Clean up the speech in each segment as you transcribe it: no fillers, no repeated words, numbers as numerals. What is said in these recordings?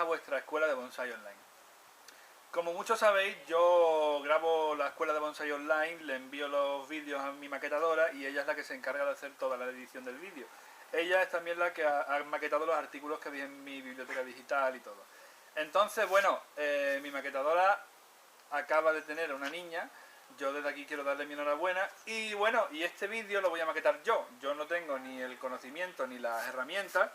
a vuestra escuela de bonsai online. Como muchos sabéis, yo grabo la escuela de bonsai online, le envío los vídeos a mi maquetadora y ella es la que se encarga de hacer toda la edición del vídeo. Ella es también la que ha maquetado los artículos que vi en mi biblioteca digital y todo. Entonces, bueno, mi maquetadora acaba de tener una niña. Yo desde aquí quiero darle mi enhorabuena y bueno, y este vídeo lo voy a maquetar yo. Yo no tengo ni el conocimiento ni las herramientas,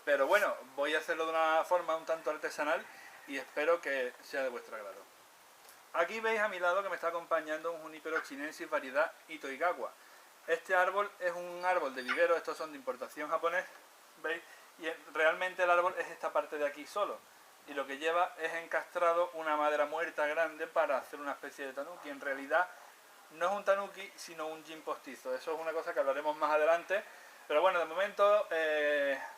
pero bueno, voy a hacerlo de una forma un tanto artesanal y espero que sea de vuestro agrado. Aquí veis a mi lado que me está acompañando un Junípero chinensis variedad Itoigawa. Este árbol es un árbol de vivero, estos son de importación japonés, ¿veis? Y realmente el árbol es esta parte de aquí solo. Y lo que lleva es encastrado una madera muerta grande para hacer una especie de tanuki. En realidad no es un tanuki, sino un jin postizo. Eso es una cosa que hablaremos más adelante. Pero bueno, de momento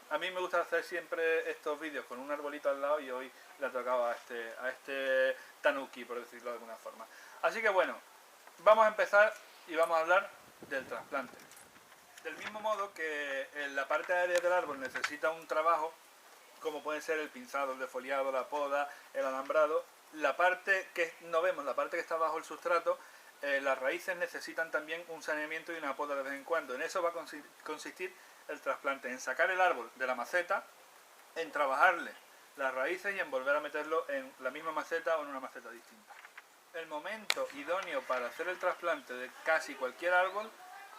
a mí me gusta hacer siempre estos vídeos con un arbolito al lado y hoy le ha tocado a este tanuki, por decirlo de alguna forma. Así que bueno, vamos a empezar y vamos a hablar del trasplante. Del mismo modo que en la parte aérea del árbol necesita un trabajo, como pueden ser el pinzado, el defoliado, la poda, el alambrado, la parte que no vemos, la parte que está bajo el sustrato, las raíces necesitan también un saneamiento y una poda de vez en cuando. En eso va a consistir el trasplante, en sacar el árbol de la maceta, en trabajarle las raíces y en volver a meterlo en la misma maceta o en una maceta distinta. El momento idóneo para hacer el trasplante de casi cualquier árbol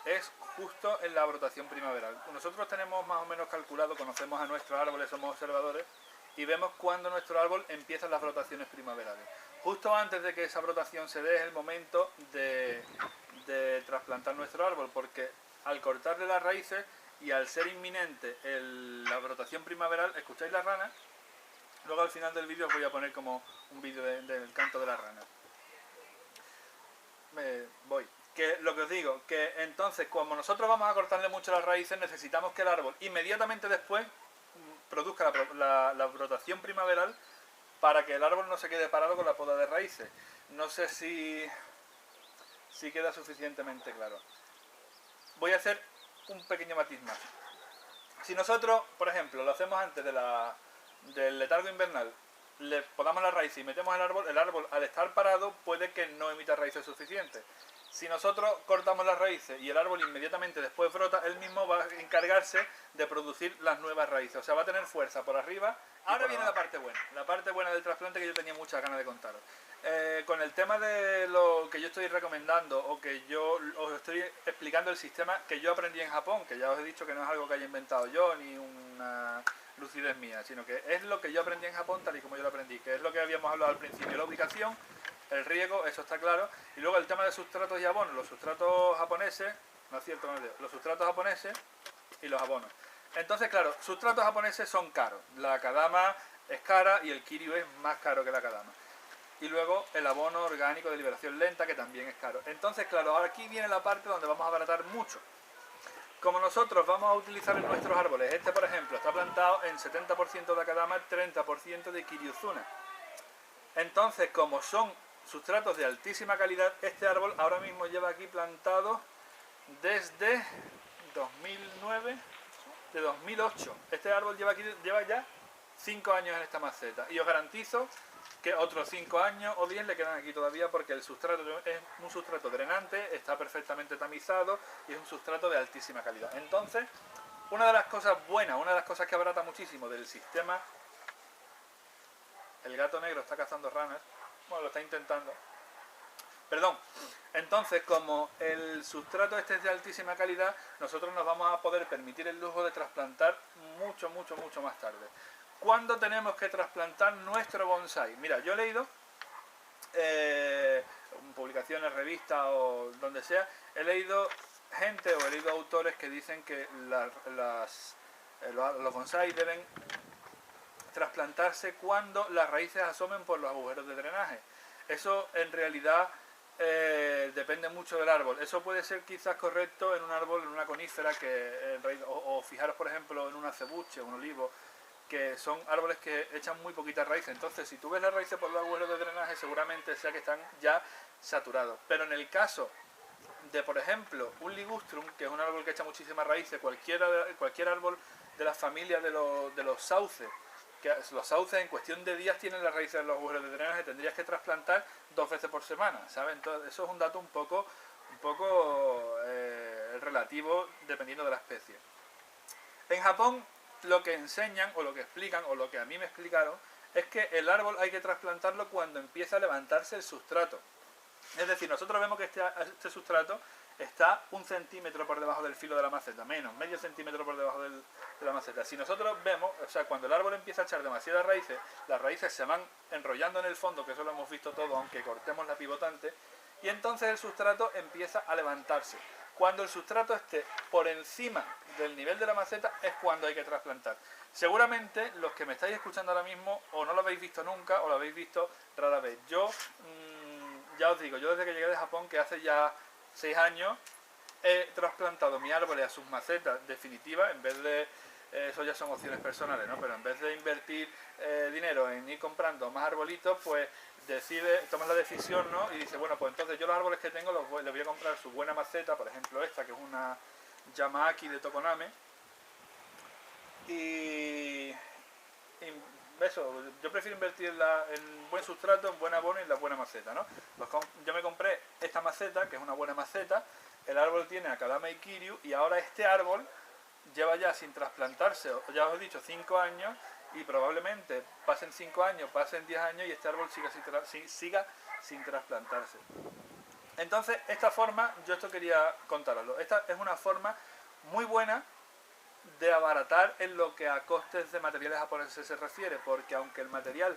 es justo en la brotación primaveral. Nosotros tenemos más o menos calculado, conocemos a nuestros árboles, somos observadores y vemos cuando nuestro árbol empieza las brotaciones primaverales. Justo antes de que esa brotación se dé es el momento de trasplantar nuestro árbol, porque al cortarle las raíces y al ser inminente la brotación primaveral, ¿escucháis las ranas? Luego al final del vídeo os voy a poner como un vídeo del canto de las ranas. Que lo que os digo, que entonces como nosotros vamos a cortarle mucho las raíces, necesitamos que el árbol inmediatamente después produzca la brotación primaveral para que el árbol no se quede parado con la poda de raíces. No sé si queda suficientemente claro. Voy a hacer un pequeño matiz más. Si nosotros, por ejemplo, lo hacemos antes del letargo invernal, le podamos la raíz y metemos el árbol al estar parado puede que no emita raíces suficientes. Si nosotros cortamos las raíces y el árbol inmediatamente después brota, él mismo va a encargarse de producir las nuevas raíces. O sea, va a tener fuerza por arriba. Ahora viene la parte buena del trasplante que yo tenía muchas ganas de contaros. Con el tema de lo que yo estoy recomendando o que yo os estoy explicando el sistema que yo aprendí en Japón, que ya os he dicho que no es algo que haya inventado yo ni una lucidez mía, sino que es lo que yo aprendí en Japón tal y como yo lo aprendí, que es lo que habíamos hablado al principio, la ubicación, el riego, eso está claro, y luego el tema de sustratos y abonos, los sustratos japoneses, no es cierto, los sustratos japoneses y los abonos. Entonces, claro, sustratos japoneses son caros, la kadama es cara y el kiryu es más caro que la kadama. Y luego el abono orgánico de liberación lenta, que también es caro. Entonces, claro, ahora aquí viene la parte donde vamos a abaratar mucho. Como nosotros vamos a utilizar en nuestros árboles, este por ejemplo está plantado en 70% de kadama, 30% de kiryuzuna. Entonces, como son sustratos de altísima calidad, este árbol ahora mismo lleva aquí plantado desde 2009, de 2008. Este árbol lleva ya 5 años en esta maceta y os garantizo que otros 5 años o 10 le quedan aquí todavía porque el sustrato es un sustrato drenante, está perfectamente tamizado y es un sustrato de altísima calidad. Entonces, una de las cosas buenas, una de las cosas que abarata muchísimo del sistema... El gato negro está cazando ranas, bueno, lo está intentando. Perdón. Entonces, como el sustrato este es de altísima calidad, nosotros nos vamos a poder permitir el lujo de trasplantar mucho más tarde. ¿Cuándo tenemos que trasplantar nuestro bonsai? Mira, yo he leído en publicaciones, revistas o donde sea, he leído gente o he leído autores que dicen que los bonsai deben trasplantarse cuando las raíces asomen por los agujeros de drenaje. Eso en realidad depende mucho del árbol. Eso puede ser quizás correcto en un árbol, en una conífera, o fijaros por ejemplo en un acebuche, un olivo, que son árboles que echan muy poquitas raíces. Entonces, si tú ves las raíces por los agujeros de drenaje, seguramente sea que están ya saturados. Pero en el caso de, por ejemplo, un ligustrum, que es un árbol que echa muchísimas raíces, cualquier árbol de la familia de los sauces, que los sauces en cuestión de días tienen las raíces de los agujeros de drenaje, tendrías que trasplantar 2 veces por semana, ¿sabes? Entonces eso es un dato un poco relativo dependiendo de la especie. En Japón lo que enseñan o lo que explican o lo que a mí me explicaron es que el árbol hay que trasplantarlo cuando empieza a levantarse el sustrato. Es decir, nosotros vemos que este sustrato está 1 centímetro por debajo del filo de la maceta, menos, medio centímetro por debajo de la maceta. Si nosotros vemos, o sea, cuando el árbol empieza a echar demasiadas raíces, las raíces se van enrollando en el fondo, que eso lo hemos visto todo, aunque cortemos la pivotante, y entonces el sustrato empieza a levantarse. Cuando el sustrato esté por encima del nivel de la maceta es cuando hay que trasplantar. Seguramente los que me estáis escuchando ahora mismo o no lo habéis visto nunca o lo habéis visto rara vez. Yo, ya os digo, yo desde que llegué de Japón, que hace ya 6 años, he trasplantado mis árboles a sus macetas definitivas, en vez de, eso ya son opciones personales, ¿no? Pero en vez de invertir dinero en ir comprando más arbolitos, pues tomas la decisión, ¿no? Y dice, bueno, pues entonces yo los árboles que tengo les voy a comprar su buena maceta, por ejemplo esta, que es una Yamaki de Tokoname, y eso, yo prefiero invertir en buen sustrato, en buen abono y en la buena maceta, ¿no? Yo me compré esta maceta, que es una buena maceta, el árbol tiene Akadama y Kiryu, y ahora este árbol lleva ya sin trasplantarse, ya os he dicho, 5 años, y probablemente pasen 5 años, pasen 10 años y este árbol siga sin trasplantarse. Entonces, esta forma, yo esto quería contaroslo, esta es una forma muy buena de abaratar en lo que a costes de materiales japoneses se refiere, porque aunque el material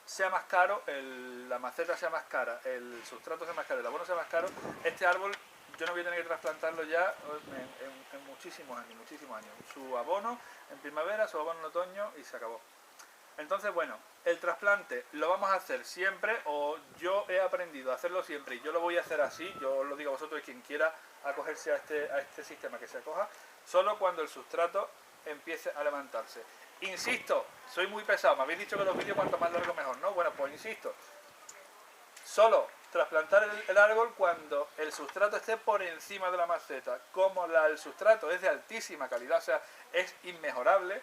sea más caro, la maceta sea más cara, el sustrato sea más caro, el abono sea más caro, este árbol yo no voy a tener que trasplantarlo ya en muchísimos años. Su abono en primavera, su abono en otoño y se acabó. Entonces, bueno, el trasplante lo vamos a hacer siempre, o yo he aprendido a hacerlo siempre y yo lo voy a hacer así, yo os lo digo a vosotros y quien quiera acogerse a este sistema que se acoja, solo cuando el sustrato empiece a levantarse. Insisto, soy muy pesado, me habéis dicho que los vídeos cuanto más largo mejor, ¿no? Bueno, pues insisto, solo trasplantar el árbol cuando el sustrato esté por encima de la maceta. Como el sustrato es de altísima calidad, o sea, es inmejorable,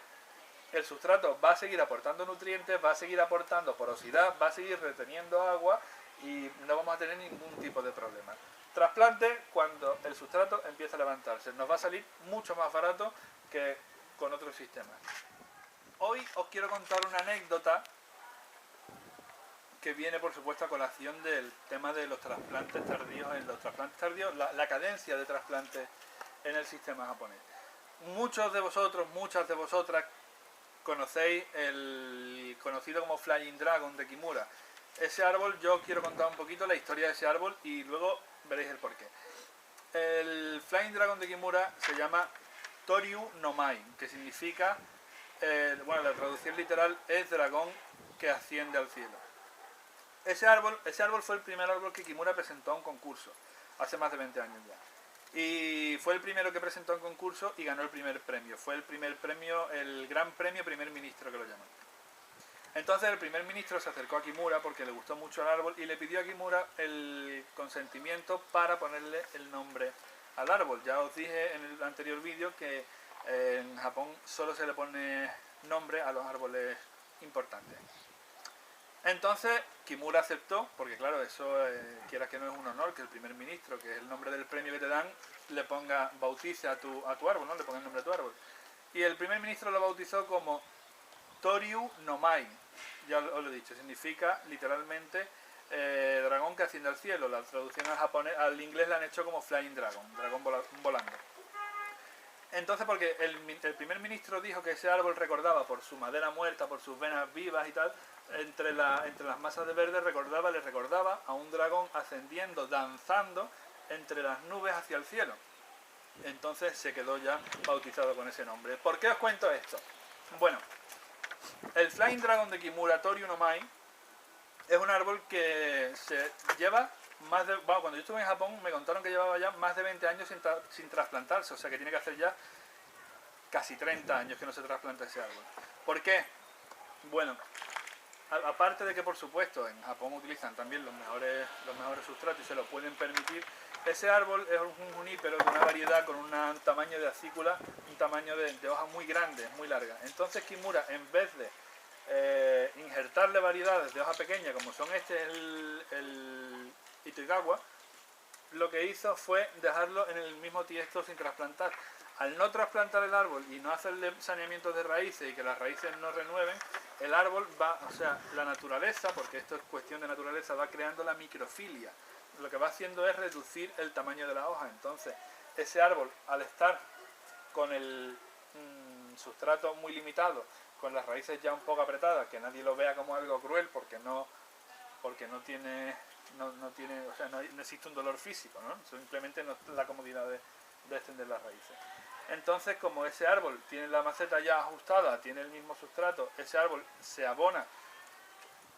el sustrato va a seguir aportando nutrientes, va a seguir aportando porosidad, va a seguir reteniendo agua y no vamos a tener ningún tipo de problema. Trasplante cuando el sustrato empieza a levantarse. Nos va a salir mucho más barato que con otros sistemas. Hoy os quiero contar una anécdota que viene, por supuesto, a colación del tema de los trasplantes tardíos. En los trasplantes tardíos, la cadencia de trasplantes en el sistema japonés. Muchos de vosotros, muchas de vosotras, conocéis el conocido como Flying Dragon de Kimura. Ese árbol, yo quiero contar un poquito la historia de ese árbol y luego veréis el porqué. El Flying Dragon de Kimura se llama Toriu no Mai, que significa, bueno, la traducción literal es dragón que asciende al cielo. Ese árbol fue el primer árbol que Kimura presentó a un concurso, hace más de 20 años ya. Y fue el primero que presentó a un concurso y ganó el primer premio. Fue el primer premio, el gran premio primer ministro que lo llaman. Entonces el primer ministro se acercó a Kimura porque le gustó mucho el árbol y le pidió a Kimura el consentimiento para ponerle el nombre al árbol. Ya os dije en el anterior vídeo que en Japón solo se le pone nombre a los árboles importantes. Entonces Kimura aceptó, porque claro, eso quieras que no es un honor que el primer ministro, que es el nombre del premio que te dan, le ponga, bautice a tu árbol, ¿no? Le ponga el nombre a tu árbol. Y el primer ministro lo bautizó como Toriu no Mai, ya os lo he dicho, significa literalmente dragón que asciende al cielo. La traducción al inglés la han hecho como Flying Dragon, dragón volando. Entonces, porque el primer ministro dijo que ese árbol recordaba, por su madera muerta, por sus venas vivas y tal, entre las masas de verde le recordaba a un dragón ascendiendo, danzando entre las nubes hacia el cielo. Entonces se quedó ya bautizado con ese nombre. ¿Por qué os cuento esto? Bueno, el Flying Dragon de Kimura, Toriu no Mai, es un árbol que se lleva más de... Bueno, cuando yo estuve en Japón me contaron que llevaba ya más de 20 años sin trasplantarse, o sea que tiene que hacer ya casi 30 años que no se trasplanta ese árbol. ¿Por qué? Bueno, aparte de que por supuesto en Japón utilizan también los mejores sustratos y se lo pueden permitir, ese árbol es un junípero de una variedad con un tamaño de acícula, un tamaño de hoja muy grande, muy larga. Entonces Kimura, en vez de injertarle variedades de hoja pequeña, como son el Itoigawa, lo que hizo fue dejarlo en el mismo tiesto sin trasplantar. Al no trasplantar el árbol y no hacerle saneamiento de raíces y que las raíces no renueven, el árbol va, o sea, la naturaleza, porque esto es cuestión de naturaleza, va creando la microfilia. Lo que va haciendo es reducir el tamaño de la hoja. Entonces, ese árbol, al estar con el sustrato muy limitado, con las raíces ya un poco apretadas, que nadie lo vea como algo cruel, porque no tiene, o sea, no existe un dolor físico, ¿no? Simplemente no es la comodidad de extender las raíces. Entonces, como ese árbol tiene la maceta ya ajustada, tiene el mismo sustrato, ese árbol se abona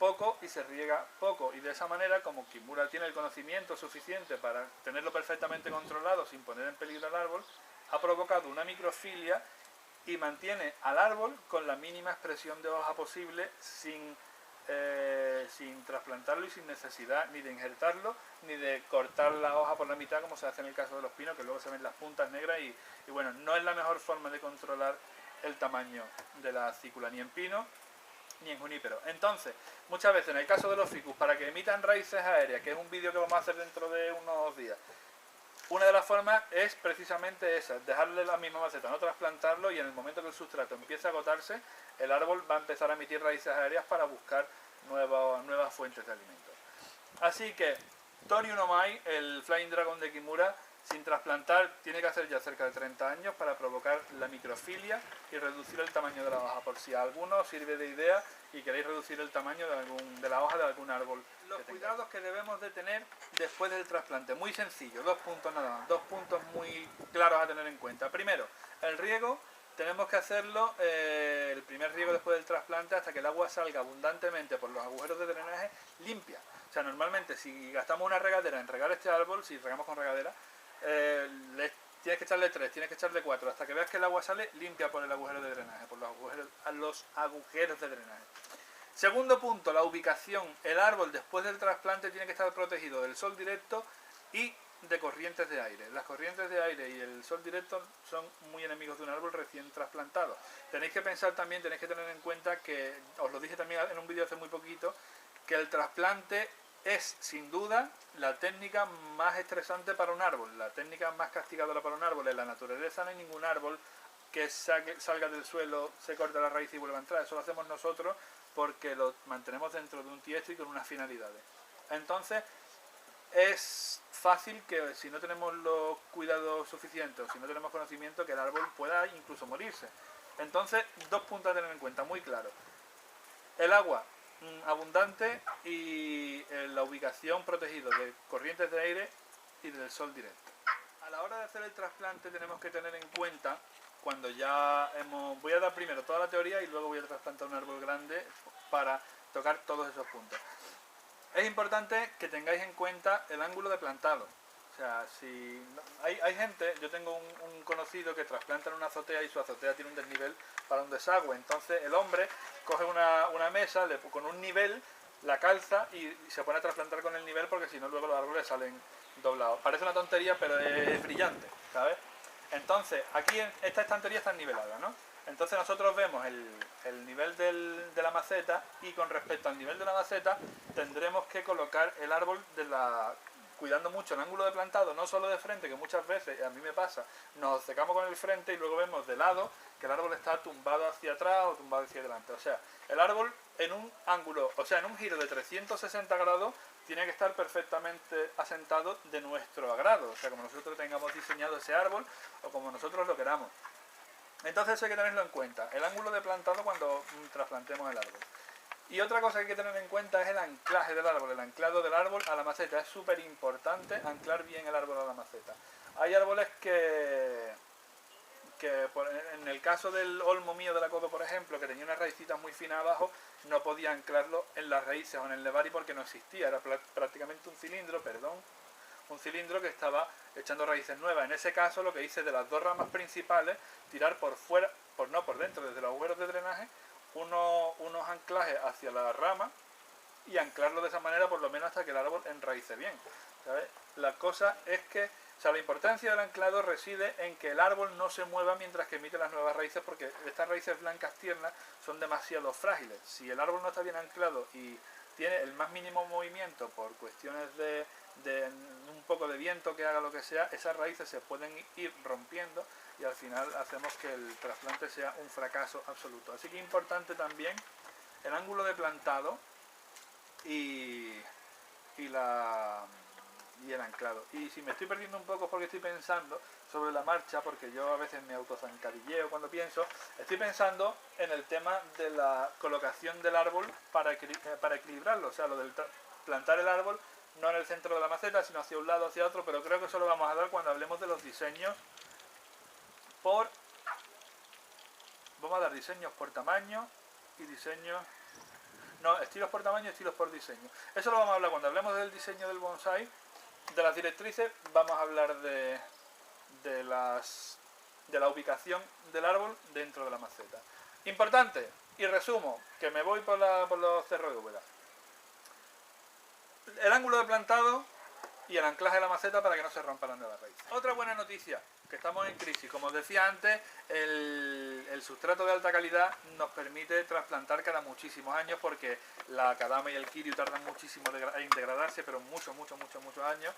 poco y se riega poco, y de esa manera, como Kimura tiene el conocimiento suficiente para tenerlo perfectamente controlado sin poner en peligro al árbol, ha provocado una microfilia y mantiene al árbol con la mínima expresión de hoja posible sin trasplantarlo y sin necesidad ni de injertarlo ni de cortar la hoja por la mitad, como se hace en el caso de los pinos, que luego se ven las puntas negras y bueno, no es la mejor forma de controlar el tamaño de la acícula, ni en pino ni en junípero. Entonces, muchas veces en el caso de los ficus, para que emitan raíces aéreas, que es un vídeo que vamos a hacer dentro de unos días, una de las formas es precisamente esa, dejarle la misma maceta, no trasplantarlo, y en el momento que el sustrato empiece a agotarse, el árbol va a empezar a emitir raíces aéreas para buscar nuevas fuentes de alimentos. Así que Tori Unomai, el Flying Dragon de Kimura, sin trasplantar, tiene que hacer ya cerca de 30 años para provocar la microfilia y reducir el tamaño de la hoja, por si a alguno sirve de idea y queréis reducir el tamaño de la hoja de algún árbol. Los cuidados que debemos de tener después del trasplante, muy sencillo, 2 puntos nada más, 2 puntos muy claros a tener en cuenta. Primero, el riego. Tenemos que hacerlo, el primer riego después del trasplante, hasta que el agua salga abundantemente por los agujeros de drenaje limpia. O sea, normalmente si gastamos una regadera en regar este árbol, si regamos con regadera, tienes que echarle 3, tienes que echarle 4, hasta que veas que el agua sale limpia por el agujero de drenaje, por los agujeros de drenaje. Segundo punto, la ubicación. El árbol después del trasplante tiene que estar protegido del sol directo y de corrientes de aire. Las corrientes de aire y el sol directo son muy enemigos de un árbol recién trasplantado. Tenéis que pensar también, tenéis que tener en cuenta que, os lo dije también en un vídeo hace muy poquito, que el trasplante es sin duda la técnica más estresante para un árbol, la técnica más castigadora para un árbol. En la naturaleza no hay ningún árbol que salga del suelo, se corte la raíz y vuelva a entrar. Eso lo hacemos nosotros porque lo mantenemos dentro de un tiesto y con unas finalidades. Entonces, es fácil que si no tenemos los cuidados suficientes o si no tenemos conocimiento, que el árbol pueda incluso morirse. Entonces, 2 puntos a tener en cuenta, muy claro. El agua abundante y la ubicación protegida de corrientes de aire y del sol directo. A la hora de hacer el trasplante tenemos que tener en cuenta, cuando ya voy a dar primero toda la teoría y luego voy a trasplantar un árbol grande para tocar todos esos puntos. Es importante que tengáis en cuenta el ángulo de plantado. O sea, si hay gente, yo tengo un conocido que trasplanta en una azotea y su azotea tiene un desnivel para un desagüe. Entonces el hombre coge una mesa con un nivel, la calza y se pone a trasplantar con el nivel, porque si no luego los árboles salen doblados. Parece una tontería, pero es brillante, ¿sabes? Entonces, aquí esta estantería está nivelada, ¿no? Entonces nosotros vemos el nivel de la maceta, y con respecto al nivel de la maceta tendremos que colocar el árbol cuidando mucho el ángulo de plantado, no solo de frente, que muchas veces, a mí me pasa, nos secamos con el frente y luego vemos de lado que el árbol está tumbado hacia atrás o tumbado hacia adelante. O sea, el árbol en un ángulo, o sea, en un giro de 360 grados, tiene que estar perfectamente asentado de nuestro agrado, o sea, como nosotros tengamos diseñado ese árbol o como nosotros lo queramos. Entonces eso hay que tenerlo en cuenta, el ángulo de plantado cuando trasplantemos el árbol. Y otra cosa que hay que tener en cuenta es el anclaje del árbol, el anclado del árbol a la maceta. Es súper importante anclar bien el árbol a la maceta. Hay árboles que en el caso del olmo mío de la codo, por ejemplo, que tenía una raicita muy fina abajo, no podía anclarlo en las raíces o en el levari porque no existía, era prácticamente un cilindro que estaba echando raíces nuevas. En ese caso lo que hice, de las 2 ramas principales, tirar por fuera, no por dentro, desde los agujeros de drenaje, unos anclajes hacia la rama y anclarlo de esa manera por lo menos hasta que el árbol enraice bien, ¿sabes? La cosa es que O sea, la importancia del anclado reside en que el árbol no se mueva mientras que emite las nuevas raíces, porque estas raíces blancas tiernas son demasiado frágiles. Si el árbol no está bien anclado y tiene el más mínimo movimiento por cuestiones de un poco de viento que haga lo que sea, esas raíces se pueden ir rompiendo y al final hacemos que el trasplante sea un fracaso absoluto. Así que es importante también el ángulo de plantado y el anclado. Y si me estoy perdiendo un poco es porque estoy pensando sobre la marcha, porque yo a veces me autozancadilleo cuando pienso, estoy pensando en el tema de la colocación del árbol para equilibrarlo, o sea, lo del plantar el árbol no en el centro de la maceta, sino hacia un lado, hacia otro, pero creo que eso lo vamos a dar cuando hablemos de los diseños por... Vamos a dar diseños por tamaño y diseños... No, estilos por tamaño y estilos por diseño. Eso lo vamos a hablar cuando hablemos del diseño del bonsai. De las directrices vamos a hablar de la ubicación del árbol dentro de la maceta. Importante, y resumo, que me voy por los cerros de úbeda. El ángulo de plantado y el anclaje de la maceta para que no se rompan las nuevas raíces. Otra buena noticia, que estamos en crisis. Como os decía antes, el sustrato de alta calidad nos permite trasplantar cada muchísimos años, porque la kadama y el kiryu tardan muchísimo en degradarse, pero muchos años.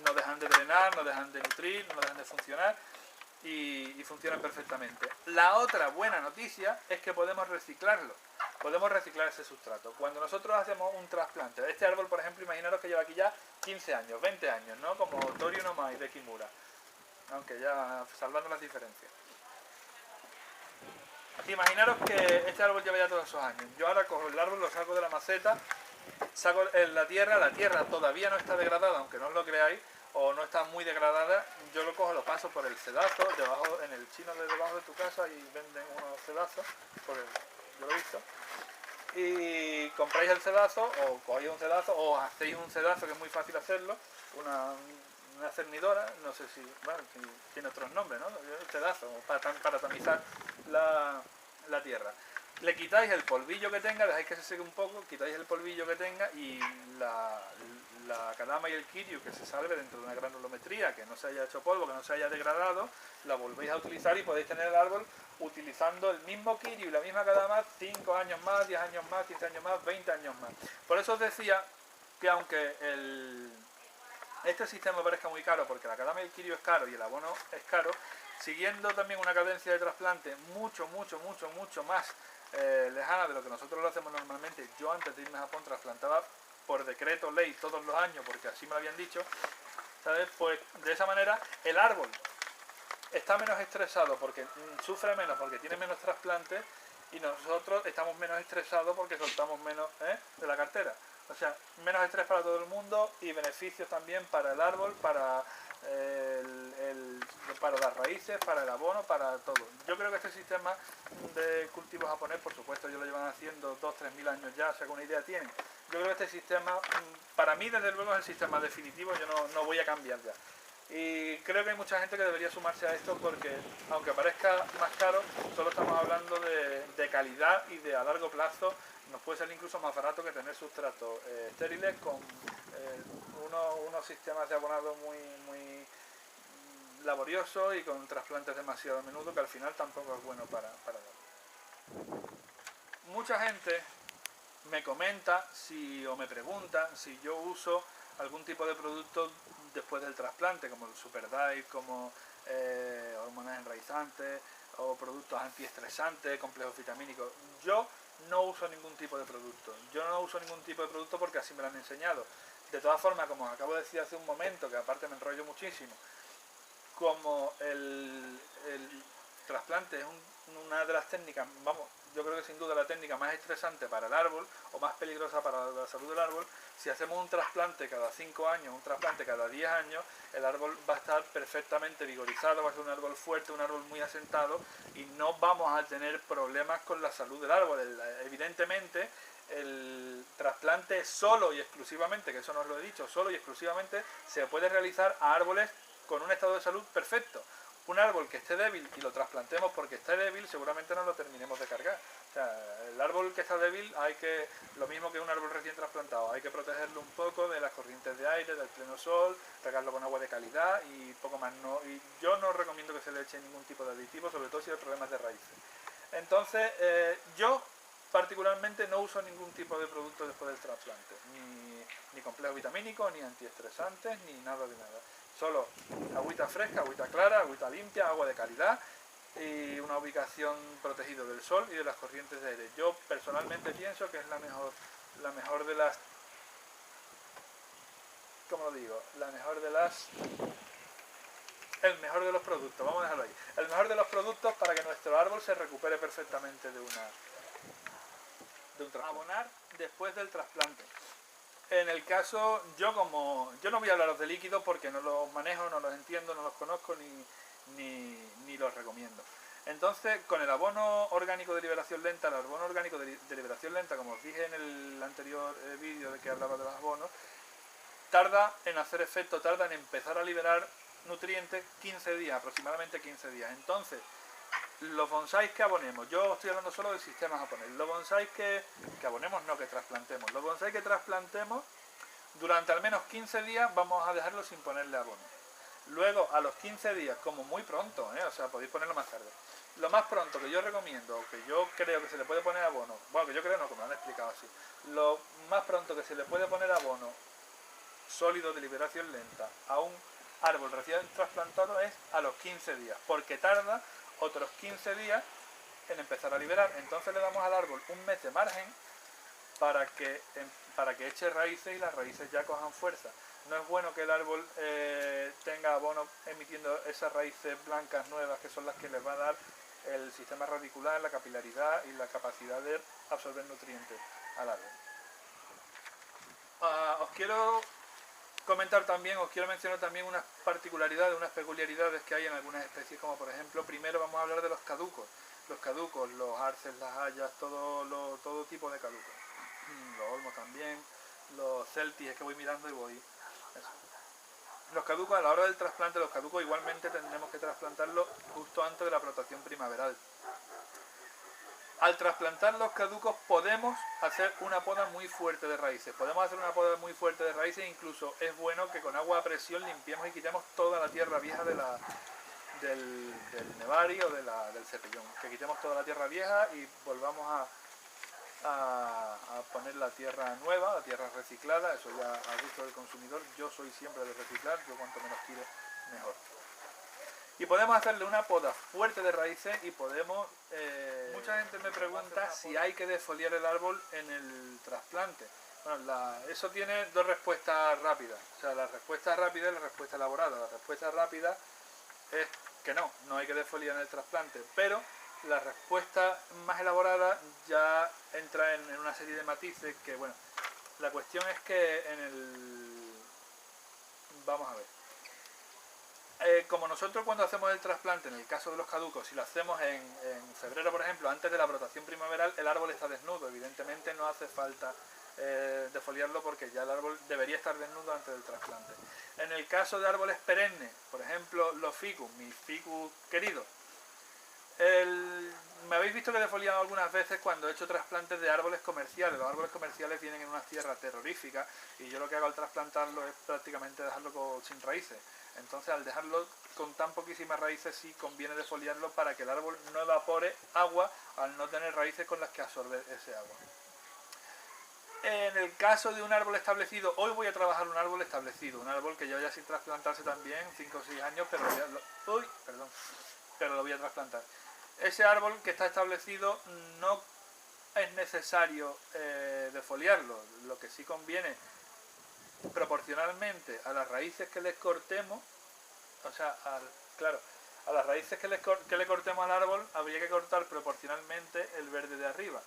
No dejan de drenar, no dejan de nutrir, no dejan de funcionar y funcionan perfectamente. La otra buena noticia es que podemos reciclarlo. Podemos reciclar ese sustrato. Cuando nosotros hacemos un trasplante, este árbol, por ejemplo, imaginaros que lleva aquí ya 15 años, 20 años, ¿no? Como Torio no Mai de Kimura. Aunque ya salvando las diferencias. Imaginaros que este árbol lleva ya todos esos años. Yo ahora cojo el árbol, lo saco de la maceta, saco la tierra todavía no está degradada, aunque no os lo creáis, o no está muy degradada. Yo lo cojo, lo paso por el cedazo, en el chino de debajo de tu casa, y venden unos cedazos, yo lo he visto. Y compráis el cedazo, o cogéis un cedazo, o hacéis un cedazo, que es muy fácil hacerlo, una cernidora, no sé si, bueno, tiene otros nombres, ¿no? El cedazo, para tamizar la tierra. Le quitáis el polvillo que tenga, dejáis que se seque un poco, quitáis el polvillo que tenga, y la kadama y el kiryu que se salve dentro de una granulometría, que no se haya hecho polvo, que no se haya degradado, la volvéis a utilizar y podéis tener el árbol utilizando el mismo kiryu y la misma kadama 5 años más, 10 años más, 15 años más, 20 años más. Por eso os decía que aunque este sistema parezca muy caro, porque la kadama y el kiryu es caro y el abono es caro, siguiendo también una cadencia de trasplante mucho más lejana de lo que nosotros lo hacemos normalmente. Yo antes de irme a Japón trasplantaba por decreto ley todos los años, porque así me lo habían dicho, ¿sabes? Pues de esa manera el árbol está menos estresado porque sufre menos, porque tiene menos trasplantes, y nosotros estamos menos estresados porque soltamos menos de la cartera. O sea, menos estrés para todo el mundo y beneficios también para el árbol, para las raíces, para el abono, para todo. Yo creo que este sistema de cultivo japonés, por supuesto, ellos lo llevan haciendo 2-3 mil años ya, o sea, que una idea tienen. Yo creo que este sistema, para mí desde luego es el sistema definitivo, yo no voy a cambiar ya. Y creo que hay mucha gente que debería sumarse a esto, porque aunque parezca más caro, solo estamos hablando de calidad, y de a largo plazo nos puede salir incluso más barato que tener sustratos estériles con unos sistemas de abonado muy laboriosos y con trasplantes demasiado a menudo, que al final tampoco es bueno para dar. Mucha gente me comenta o me pregunta si yo uso algún tipo de producto después del trasplante, como el Super Dive, como hormonas enraizantes o productos antiestresantes, complejos vitamínicos. Yo no uso ningún tipo de producto. Yo no uso ningún tipo de producto porque así me lo han enseñado. De todas formas, como os acabo de decir hace un momento, que aparte me enrollo muchísimo, como el trasplante es una de las técnicas, vamos, yo creo que sin duda la técnica más estresante para el árbol, o más peligrosa para la salud del árbol, si hacemos un trasplante cada 5 años, un trasplante cada 10 años, el árbol va a estar perfectamente vigorizado, va a ser un árbol fuerte, un árbol muy asentado, y no vamos a tener problemas con la salud del árbol. Evidentemente, el trasplante solo y exclusivamente, que eso no os lo he dicho, solo y exclusivamente se puede realizar a árboles con un estado de salud perfecto. Un árbol que esté débil y lo trasplantemos porque esté débil, seguramente no lo terminemos de cargar, sea, el árbol que está débil hay que, lo mismo que un árbol recién trasplantado, hay que protegerlo un poco de las corrientes de aire, del pleno sol, regarlo con agua de calidad y poco más. No, y yo no recomiendo que se le eche ningún tipo de aditivo, sobre todo si hay problemas de raíces. Entonces, yo particularmente no uso ningún tipo de producto después del trasplante, ni complejo vitamínico, ni antiestresantes, ni nada de nada. Solo agüita fresca, agüita clara, agüita limpia, agua de calidad y una ubicación protegida del sol y de las corrientes de aire. Yo personalmente pienso que es la mejor de las, ¿cómo lo digo? La mejor de las, el mejor de los productos, vamos a dejarlo ahí. El mejor de los productos para que nuestro árbol se recupere perfectamente de un trasplante. Abonar después del trasplante. En el caso, yo no voy a hablaros de líquidos porque no los manejo, no los entiendo, no los conozco ni los recomiendo. Entonces, con el abono orgánico de liberación lenta, el abono orgánico de liberación lenta, como os dije en el anterior vídeo de que hablaba de los abonos, tarda en hacer efecto, tarda en empezar a liberar nutrientes 15 días, aproximadamente 15 días. Entonces, los bonsáis que abonemos, yo estoy hablando solo del sistema japonés, los bonsáis que abonemos, no que trasplantemos, los bonsáis que trasplantemos, durante al menos 15 días vamos a dejarlo sin ponerle abono. Luego, a los 15 días, como muy pronto, o sea, podéis ponerlo más tarde. Lo más pronto que yo recomiendo, o que yo creo que se le puede poner abono, bueno, que yo creo no, como lo han explicado así, lo más pronto que se le puede poner abono sólido de liberación lenta a un árbol recién trasplantado es a los 15 días, porque tarda otros 15 días en empezar a liberar. Entonces le damos al árbol un mes de margen para que eche raíces y las raíces ya cojan fuerza. No es bueno que el árbol tenga abono emitiendo esas raíces blancas nuevas que son las que les va a dar el sistema radicular, la capilaridad y la capacidad de absorber nutrientes al árbol. Os quiero comentar también, os quiero mencionar también unas particularidades, unas peculiaridades que hay en algunas especies, como por ejemplo, primero vamos a hablar de los caducos, los arces, las hayas, todo tipo de caducos, los olmos también, los celtis, es que voy mirando y voy. Eso. Los caducos, a la hora del trasplante, los caducos igualmente tendremos que trasplantarlos justo antes de la flotación primaveral. Al trasplantar los caducos podemos hacer una poda muy fuerte de raíces. Podemos hacer una poda muy fuerte de raíces, incluso es bueno que con agua a presión limpiemos y quitemos toda la tierra vieja del nevari o del cepillón. Que quitemos toda la tierra vieja y volvamos a poner la tierra nueva, la tierra reciclada, eso ya a gusto del consumidor. Yo soy siempre de reciclar, yo cuanto menos tire mejor. Y podemos hacerle una poda fuerte de raíces y podemos... mucha gente me pregunta si hay que defoliar el árbol en el trasplante. Bueno, eso tiene dos respuestas rápidas. O sea, la respuesta rápida y la respuesta elaborada. La respuesta rápida es que no hay que defoliar en el trasplante. Pero la respuesta más elaborada ya entra en una serie de matices que, bueno, la cuestión es que en el... Vamos a ver. Como nosotros cuando hacemos el trasplante, en el caso de los caducos, si lo hacemos en febrero, por ejemplo, antes de la brotación primaveral, el árbol está desnudo. Evidentemente no hace falta defoliarlo porque ya el árbol debería estar desnudo antes del trasplante. En el caso de árboles perennes, por ejemplo, los ficus, mis ficus queridos, me habéis visto que he defoliado algunas veces cuando he hecho trasplantes de árboles comerciales. Los árboles comerciales vienen en unas tierras terroríficas y yo lo que hago al trasplantarlo es prácticamente dejarlo sin raíces. Entonces al dejarlo con tan poquísimas raíces sí conviene defoliarlo para que el árbol no evapore agua al no tener raíces con las que absorber ese agua. En el caso de un árbol establecido, hoy voy a trabajar un árbol establecido, un árbol que lleva ya sin trasplantarse también, 5 o 6 años, pero lo voy a trasplantar. Ese árbol que está establecido no es necesario defoliarlo, lo que sí conviene proporcionalmente a las raíces que les cortemos, o sea, a las raíces que le cortemos al árbol habría que cortar proporcionalmente el verde de arriba.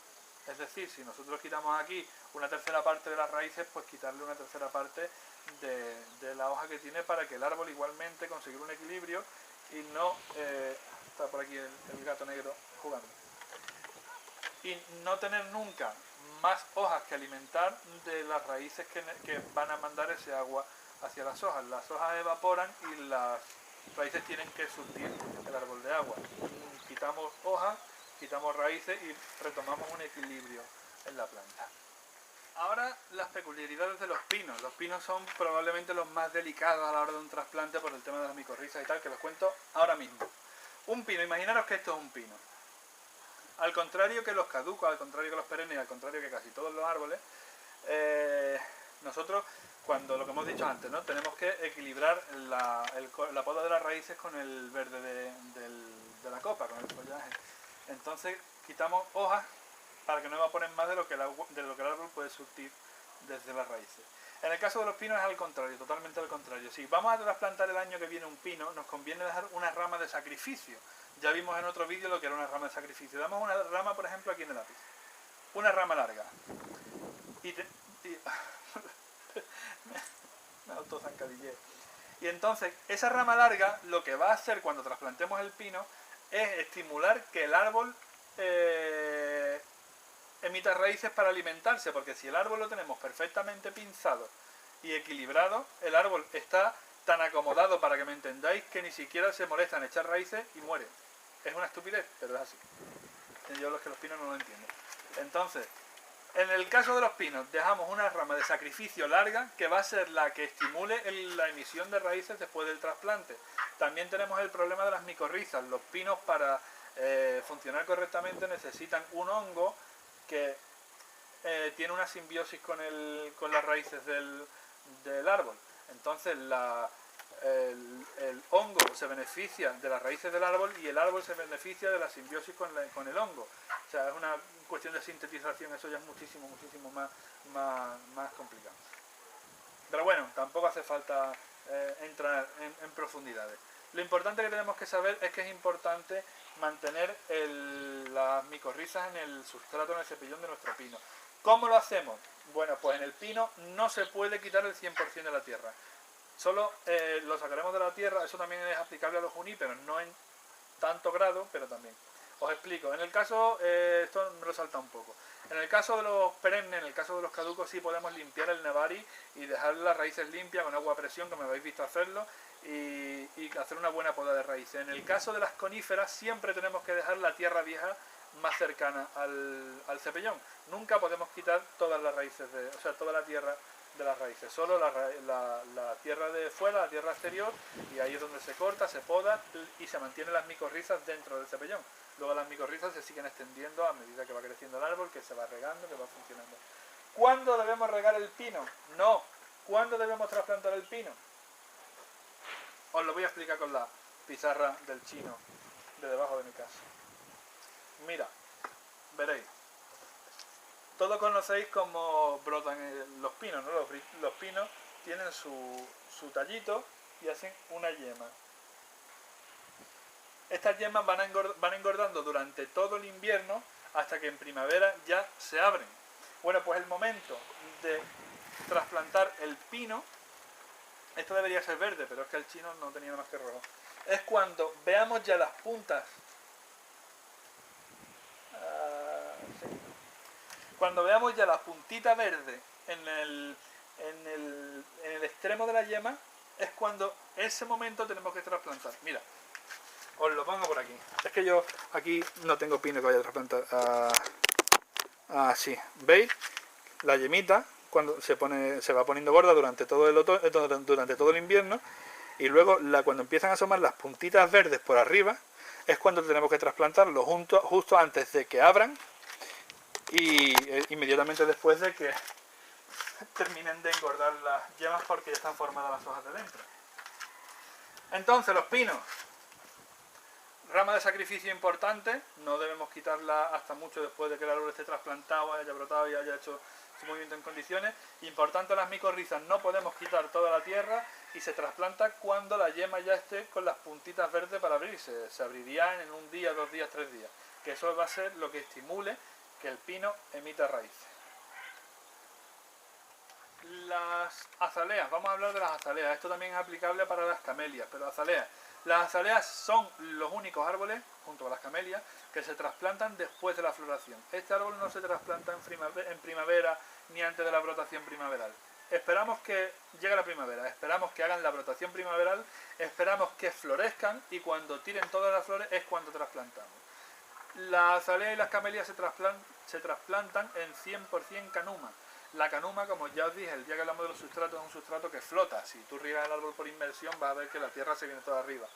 Es decir, si nosotros quitamos aquí una tercera parte de las raíces, pues quitarle una tercera parte de la hoja que tiene para que el árbol igualmente consiga un equilibrio y no... está por aquí el gato negro jugando. Y no tener nunca más hojas que alimentar de las raíces que van a mandar ese agua hacia las hojas. Las hojas evaporan y las raíces tienen que surtir el árbol de agua. Quitamos hojas quitamos raíces y retomamos un equilibrio en la planta. Ahora las peculiaridades de los pinos. Los pinos son probablemente los más delicados a la hora de un trasplante por el tema de las micorrizas y tal, que los cuento ahora mismo. Un pino, imaginaros que esto es un pino. Al contrario que los caducos, al contrario que los perennes, al contrario que casi todos los árboles, nosotros, cuando lo que hemos dicho antes, ¿no? Tenemos que equilibrar la poda de las raíces con el verde de la copa, con el follaje. Entonces quitamos hojas para que no evaporen más de lo que el árbol puede surtir desde las raíces. En el caso de los pinos es al contrario, totalmente al contrario. Si vamos a trasplantar el año que viene un pino, nos conviene dejar una rama de sacrificio. Ya vimos en otro vídeo lo que era una rama de sacrificio. Damos una rama, por ejemplo, aquí en el lápiz. Una rama larga. Me autozancadillé. Y entonces, esa rama larga, lo que va a hacer cuando trasplantemos el pino, es estimular que el árbol emita raíces para alimentarse, porque si el árbol lo tenemos perfectamente pinzado y equilibrado, el árbol está tan acomodado, para que me entendáis, que ni siquiera se molesta en echar raíces y muere. Es una estupidez, pero es así. Yo los pinos no lo entiendo. Entonces, en el caso de los pinos, dejamos una rama de sacrificio larga que va a ser la que estimule la emisión de raíces después del trasplante. También tenemos el problema de las micorrizas. Los pinos, para funcionar correctamente, necesitan un hongo que tiene una simbiosis con las raíces del árbol. Entonces el hongo se beneficia de las raíces del árbol y el árbol se beneficia de la simbiosis con el hongo. O sea, es una cuestión de sintetización, eso ya es muchísimo más complicado. Pero bueno, tampoco hace falta entrar en profundidades. Lo importante que tenemos que saber es que es importante mantener las micorrizas en el sustrato, en el cepillón de nuestro pino. ¿Cómo lo hacemos? Bueno, pues en el pino no se puede quitar el 100% de la tierra. Solo lo sacaremos de la tierra. Eso también es aplicable a los juníperos, no en tanto grado, pero también. Os explico. En el caso, esto me lo salta un poco. En el caso de los perennes, en el caso de los caducos, sí podemos limpiar el nevari y dejar las raíces limpias con agua a presión, como me habéis visto hacerlo, y hacer una buena poda de raíces. En el caso de las coníferas, siempre tenemos que dejar la tierra vieja más cercana al cepellón. Nunca podemos quitar todas las raíces, o sea, toda la tierra de las raíces, solo la tierra de fuera, la tierra exterior, y ahí es donde se corta, se poda y se mantienen las micorrizas dentro del cepellón. Luego las micorrizas se siguen extendiendo a medida que va creciendo el árbol, que se va regando, que va funcionando. ¿Cuándo debemos regar el pino? No. ¿Cuándo debemos trasplantar el pino? Os lo voy a explicar con la pizarra del chino de debajo de mi casa. Mira, veréis. Todos conocéis cómo brotan los pinos, ¿no? Los pinos tienen su tallito y hacen una yema. Estas yemas van engordando durante todo el invierno hasta que en primavera ya se abren. Bueno, pues el momento de trasplantar el pino, esto debería ser verde, pero es que el chino no tenía nada más que rojo, es cuando veamos ya las puntas. Cuando veamos ya la puntita verde en el extremo de la yema, es cuando ese momento tenemos que trasplantar. Mira, os lo pongo por aquí. Es que yo aquí no tengo pino que vaya a trasplantar. Así, ¿veis? La yemita, cuando se va poniendo gorda durante todo el invierno, y luego cuando empiezan a asomar las puntitas verdes por arriba, es cuando tenemos que trasplantarlo justo antes de que abran y inmediatamente después de que terminen de engordar las yemas, porque ya están formadas las hojas de dentro. Entonces, los pinos, rama de sacrificio importante, no debemos quitarla hasta mucho después de que el árbol esté trasplantado, haya brotado y haya hecho su movimiento en condiciones. Importante, las micorrizas, no podemos quitar toda la tierra y se trasplanta cuando la yema ya esté con las puntitas verdes para abrirse. Se abriría en un día, 2 días, 3 días, que eso va a ser lo que estimule que el pino emita raíces. Las azaleas, vamos a hablar de las azaleas. Esto también es aplicable para las camelias, pero azaleas. Las azaleas son los únicos árboles, junto a las camelias, que se trasplantan después de la floración. Este árbol no se trasplanta en primavera ni antes de la brotación primaveral. Esperamos que llegue la primavera, esperamos que hagan la brotación primaveral, esperamos que florezcan y cuando tiren todas las flores es cuando trasplantamos. Las azaleas y las camelias se trasplantan en 100% canuma. La canuma, como ya os dije el día que hablamos de los sustratos, es un sustrato que flota. Si tú riegas el árbol por inmersión, vas a ver que la tierra se viene toda arriba.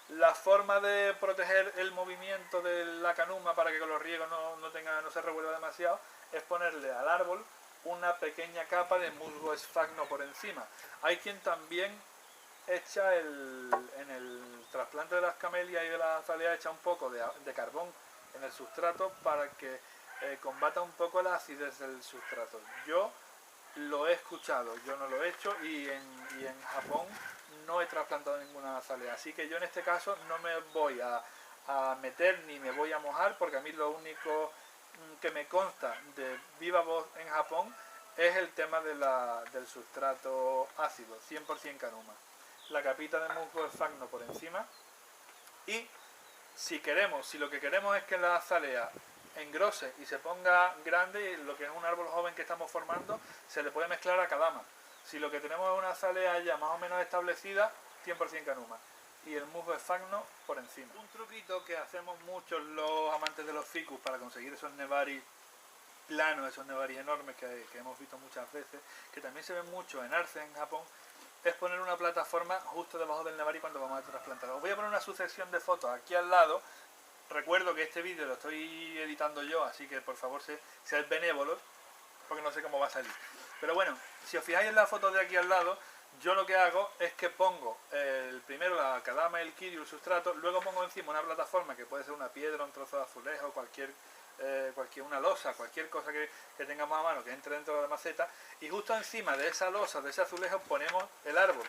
La forma de proteger el movimiento de la canuma para que con los riegos no se revuelva demasiado es ponerle al árbol una pequeña capa de musgo esfagno por encima. Hay quien también echa en el trasplante de las camelias y de las azaleas, echa un poco de carbón en el sustrato para que combata un poco la acidez del sustrato. Yo lo he escuchado, yo no lo he hecho, y en Japón no he trasplantado ninguna azalea, así que yo en este caso no me voy a meter ni me voy a mojar, porque a mí lo único que me consta de viva voz en Japón es el tema del sustrato ácido, 100% canuma. La capita de musgo esfagno por encima, y si lo que queremos es que la azalea engrose y se ponga grande, y lo que es un árbol joven que estamos formando, se le puede mezclar a kadama. Si lo que tenemos es una azalea ya más o menos establecida, 100% canuma. Y el musgo esfagno por encima. Un truquito que hacemos muchos los amantes de los ficus para conseguir esos nevari planos, esos nevari enormes que hemos visto muchas veces, que también se ven mucho en arce en Japón, es poner una plataforma justo debajo del nevari cuando vamos a trasplantar. Os voy a poner una sucesión de fotos aquí al lado. Recuerdo que este vídeo lo estoy editando yo, así que por favor sean benévolos, porque no sé cómo va a salir. Pero bueno, si os fijáis en la foto de aquí al lado, yo lo que hago es que pongo primero la kadama, el kiryu, el sustrato, luego pongo encima una plataforma que puede ser una piedra, un trozo de azulejo, una losa, cualquier cosa que tengamos a mano que entre dentro de la maceta, y justo encima de esa losa, de ese azulejo, ponemos el árbol,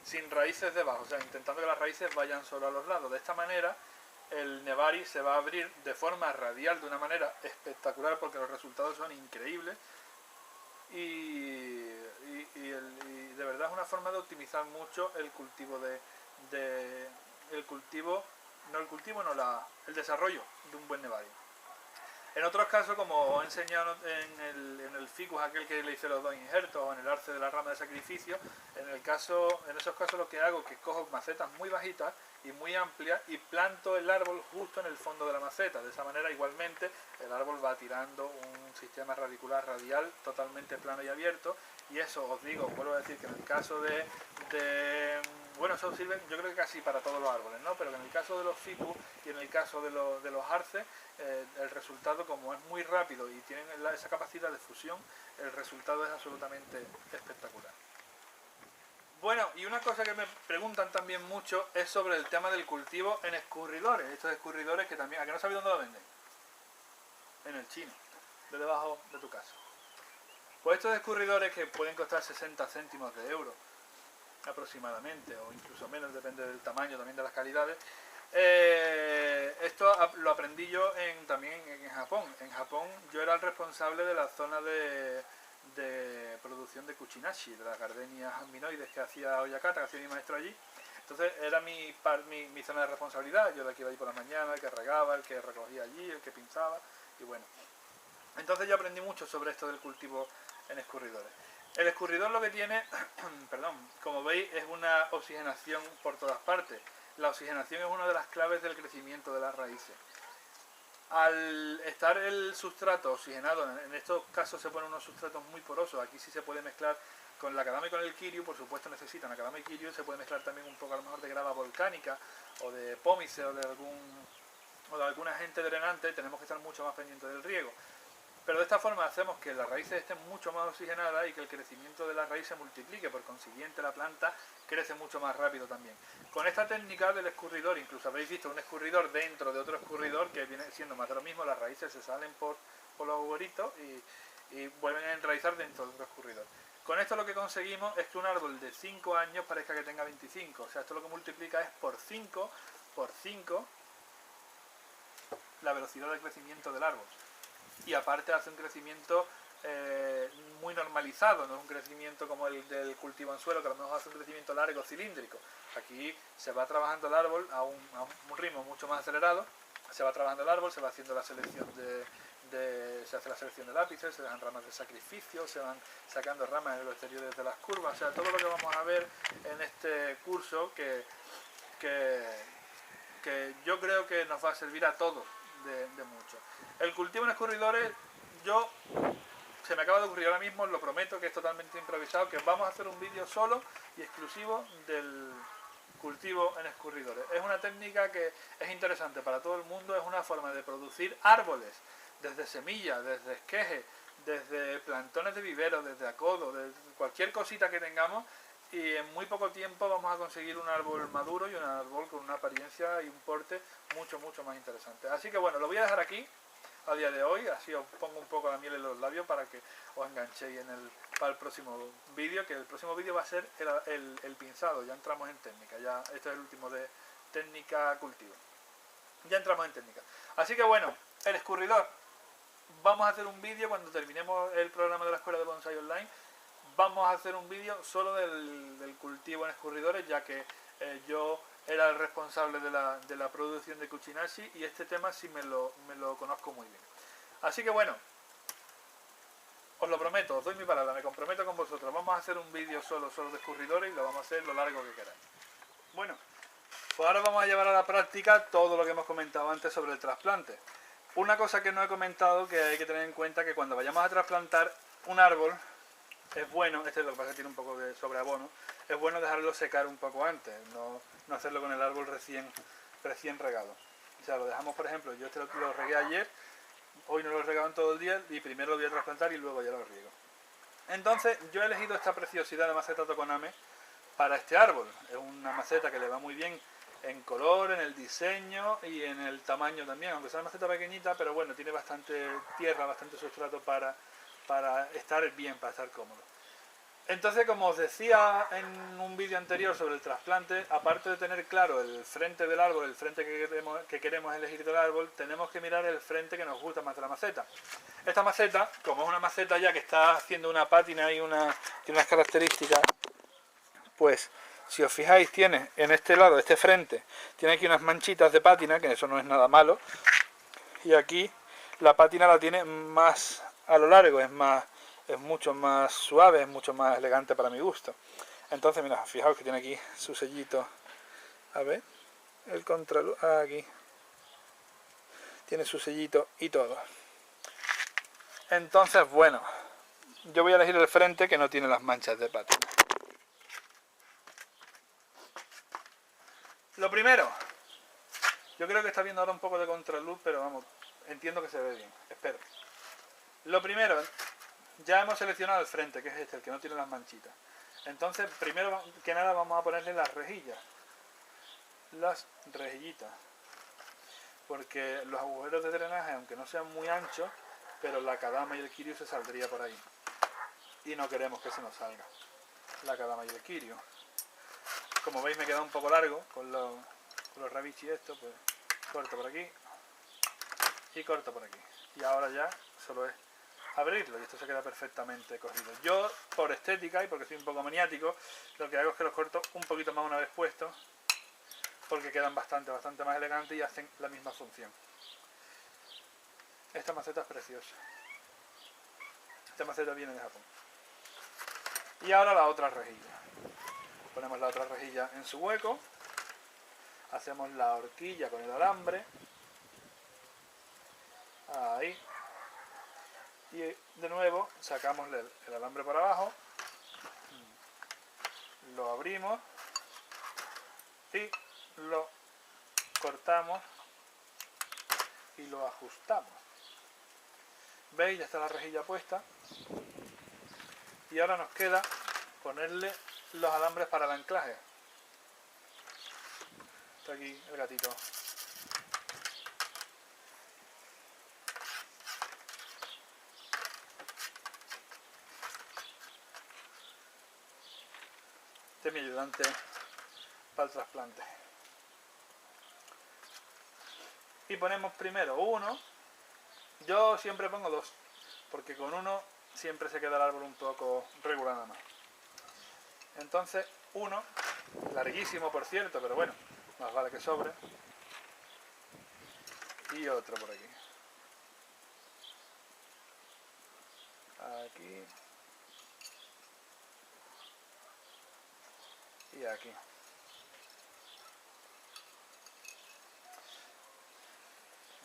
sin raíces debajo, o sea, intentando que las raíces vayan solo a los lados. De esta manera el nevari se va a abrir de forma radial, de una manera espectacular, porque los resultados son increíbles, y de verdad es una forma de optimizar mucho el cultivo el desarrollo de un buen nevari. En otros casos, como he enseñado en el ficus aquel que le hice los 2 injertos, o en el arce de la rama de sacrificio, en esos casos lo que hago es que cojo macetas muy bajitas y muy amplias y planto el árbol justo en el fondo de la maceta. De esa manera igualmente el árbol va tirando un sistema radicular radial totalmente plano y abierto, y eso os digo, vuelvo a decir que en el caso bueno, eso sirve yo creo que casi para todos los árboles, ¿no? Pero en el caso de los ficus y en el caso de los arces, el resultado, como es muy rápido y tienen esa capacidad de fusión, el resultado es absolutamente espectacular. Bueno, y una cosa que me preguntan también mucho es sobre el tema del cultivo en escurridores. Estos escurridores que también, ¿a que no sabéis dónde lo venden? En el chino, de debajo de tu casa. Pues estos escurridores, que pueden costar 60 céntimos de euro aproximadamente, o incluso menos, depende del tamaño, también de las calidades. Esto lo aprendí yo también en Japón. En Japón yo era el responsable de la zona de producción de kuchinashi, de las gardenias minoides que hacía Oyakata, que hacía mi maestro allí. Entonces era mi zona de responsabilidad. Yo era el que iba allí por la mañana, el que regaba, el que recogía allí, el que pinzaba, y bueno. Entonces yo aprendí mucho sobre esto del cultivo en escurridores. El escurridor lo que tiene, perdón, como veis, es una oxigenación por todas partes. La oxigenación es una de las claves del crecimiento de las raíces. Al estar el sustrato oxigenado, en estos casos se ponen unos sustratos muy porosos, aquí sí se puede mezclar con la kadama y con el kiryu, por supuesto necesitan la kadama y kiryu, se puede mezclar también un poco a lo mejor de grava volcánica, o de pómice, o de algún agente drenante. Tenemos que estar mucho más pendientes del riego. Pero de esta forma hacemos que las raíces estén mucho más oxigenadas y que el crecimiento de la raíz se multiplique, por consiguiente la planta crece mucho más rápido también. Con esta técnica del escurridor, incluso habréis visto un escurridor dentro de otro escurridor que viene siendo más de lo mismo, las raíces se salen por los agujeritos y vuelven a enraizar dentro de otro escurridor. Con esto lo que conseguimos es que un árbol de 5 años parezca que tenga 25, o sea, esto lo que multiplica es por 5 la velocidad de crecimiento del árbol. Y aparte hace un crecimiento muy normalizado, no es un crecimiento como el del cultivo en suelo, que a lo mejor hace un crecimiento largo, cilíndrico. Aquí se va trabajando el árbol a un ritmo mucho más acelerado, se va trabajando el árbol, se va haciendo la selección se hace la selección de lápices, se dejan ramas de sacrificio, se van sacando ramas en los exteriores de las curvas, o sea, todo lo que vamos a ver en este curso que que yo creo que nos va a servir a todos de mucho. El cultivo en escurridores, se me acaba de ocurrir ahora mismo, lo prometo que es totalmente improvisado, que vamos a hacer un vídeo solo y exclusivo del cultivo en escurridores. Es una técnica que es interesante para todo el mundo, es una forma de producir árboles, desde semillas, desde esquejes, desde plantones de vivero, desde acodo, desde cualquier cosita que tengamos, y en muy poco tiempo vamos a conseguir un árbol maduro y un árbol con una apariencia y un porte mucho más interesante. Así que bueno, lo voy a dejar aquí a día de hoy, así os pongo un poco la miel en los labios para que os enganchéis para el próximo vídeo, que el próximo vídeo va a ser el pinzado. Ya entramos en técnica, ya este es el último de técnica cultivo, ya entramos en técnica. Así que bueno, el escurridor, vamos a hacer un vídeo cuando terminemos el programa de la Escuela de Bonsai Online, vamos a hacer un vídeo solo del cultivo en escurridores, ya que yo era el responsable de la producción de Kuchinashi y este tema sí me lo conozco muy bien. Así que bueno, os lo prometo, os doy mi palabra, me comprometo con vosotros. Vamos a hacer un vídeo solo de escurridores y lo vamos a hacer lo largo que queráis. Bueno, pues ahora vamos a llevar a la práctica todo lo que hemos comentado antes sobre el trasplante. Una cosa que no he comentado, que hay que tener en cuenta, que cuando vayamos a trasplantar un árbol, es bueno, este es lo que pasa que tiene un poco de sobreabono, es bueno dejarlo secar un poco antes, no hacerlo con el árbol recién regado. O sea, lo dejamos, por ejemplo, yo este lo regué ayer, hoy no lo he regado en todo el día y primero lo voy a trasplantar y luego ya lo riego. Entonces, yo he elegido esta preciosidad de maceta Tokoname para este árbol. Es una maceta que le va muy bien en color, en el diseño y en el tamaño también, aunque sea una maceta pequeñita, pero bueno, tiene bastante tierra, bastante sustrato para estar bien, para estar cómodo. Entonces, como os decía en un vídeo anterior sobre el trasplante, aparte de tener claro el frente del árbol, el frente que queremos elegir del árbol, tenemos que mirar el frente que nos gusta más de la maceta. Esta maceta, como es una maceta ya que está haciendo una pátina y tiene unas características, pues si os fijáis tiene en este lado, este frente, tiene aquí unas manchitas de pátina, que eso no es nada malo, y aquí la pátina la tiene más a lo largo, es mucho más suave, es mucho más elegante para mi gusto. Entonces, mira, fijaos que tiene aquí su sellito, a ver, el contraluz, aquí, tiene su sellito y todo. Entonces, bueno, yo voy a elegir el frente que no tiene las manchas de pátina. Lo primero, yo creo que está viendo ahora un poco de contraluz, pero vamos, entiendo que se ve bien, espero. Lo primero, ya hemos seleccionado el frente, que es este, el que no tiene las manchitas. Entonces, primero que nada vamos a ponerle las rejillas. Las rejillitas. Porque los agujeros de drenaje, aunque no sean muy anchos, pero la kadama y el kiryu se saldría por ahí. Y no queremos que se nos salga la kadama y el kiryu. Como veis me queda un poco largo con los rabichi esto, pues corto por aquí y corto por aquí. Y ahora ya solo es abrirlo y esto se queda perfectamente cogido. Yo, por estética y porque soy un poco maniático, lo que hago es que los corto un poquito más una vez puestos, porque quedan bastante más elegantes y hacen la misma función. Esta maceta es preciosa. Esta maceta viene de Japón. Y ahora la otra rejilla. Ponemos la otra rejilla en su hueco. Hacemos la horquilla con el alambre. Ahí. Y de nuevo sacamos el alambre por abajo. Lo abrimos. Y lo cortamos. Y lo ajustamos. ¿Veis? Ya está la rejilla puesta. Y ahora nos queda ponerle los alambres para el anclaje. Está aquí el gatito. Este es mi ayudante para el trasplante. Y ponemos primero uno. Yo siempre pongo dos, porque con uno siempre se queda el árbol un poco regular nada más. Entonces, uno, larguísimo por cierto, pero bueno, más vale que sobre. Y otro por aquí. Aquí. Y aquí.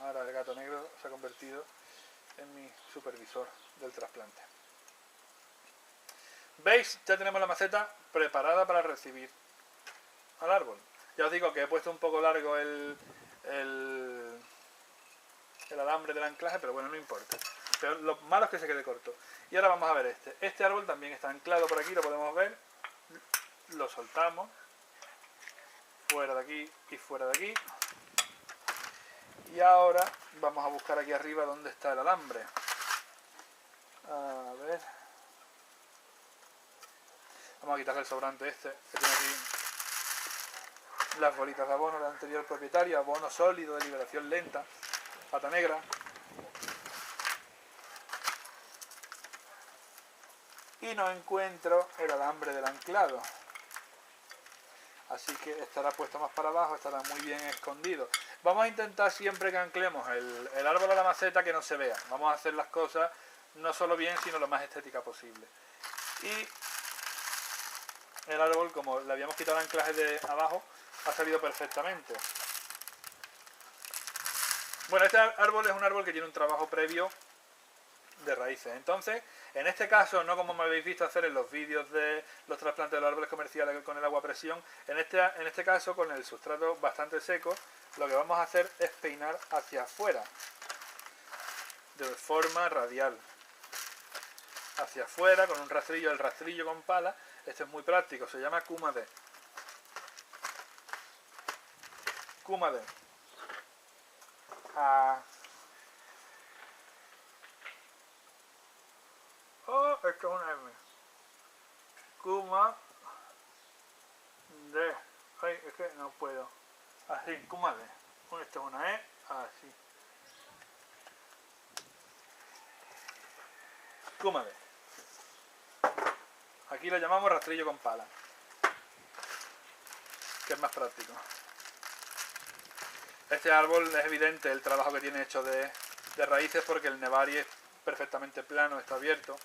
Ahora el gato negro se ha convertido en mi supervisor del trasplante. ¿Veis? Ya tenemos la maceta preparada para recibir al árbol. Ya os digo que he puesto un poco largo el alambre del anclaje, pero bueno, no importa. Pero lo malo es que se quede corto. Y ahora vamos a ver este. Este árbol también está anclado por aquí, lo podemos ver. Lo soltamos. Fuera de aquí y fuera de aquí. Y ahora vamos a buscar aquí arriba dónde está el alambre. A ver. Vamos a quitarle el sobrante este, que tiene aquí las bolitas de abono del anterior propietario, abono sólido de liberación lenta, pata negra. Y no encuentro el alambre del anclado. Así que estará puesto más para abajo, estará muy bien escondido. Vamos a intentar siempre que anclemos el árbol a la maceta que no se vea. Vamos a hacer las cosas no solo bien, sino lo más estética posible. Y el árbol, como le habíamos quitado el anclaje de abajo, ha salido perfectamente. Bueno, este árbol es un árbol que tiene un trabajo previo de raíces. Entonces, en este caso, no como me habéis visto hacer en los vídeos de los trasplantes de los árboles comerciales con el agua a presión, en este caso, con el sustrato bastante seco, lo que vamos a hacer es peinar hacia afuera, de forma radial. Hacia afuera, con un rastrillo, el rastrillo con pala. Esto es muy práctico, se llama Kumade. Kumade. Oh, esto es una M. Kumade. Ay, es que no puedo. Así, Kumade. Esto es una E, así. Kumade. Aquí lo llamamos rastrillo con pala, que es más práctico. Este árbol es evidente el trabajo que tiene hecho de raíces, porque el nevari es perfectamente plano, está abierto.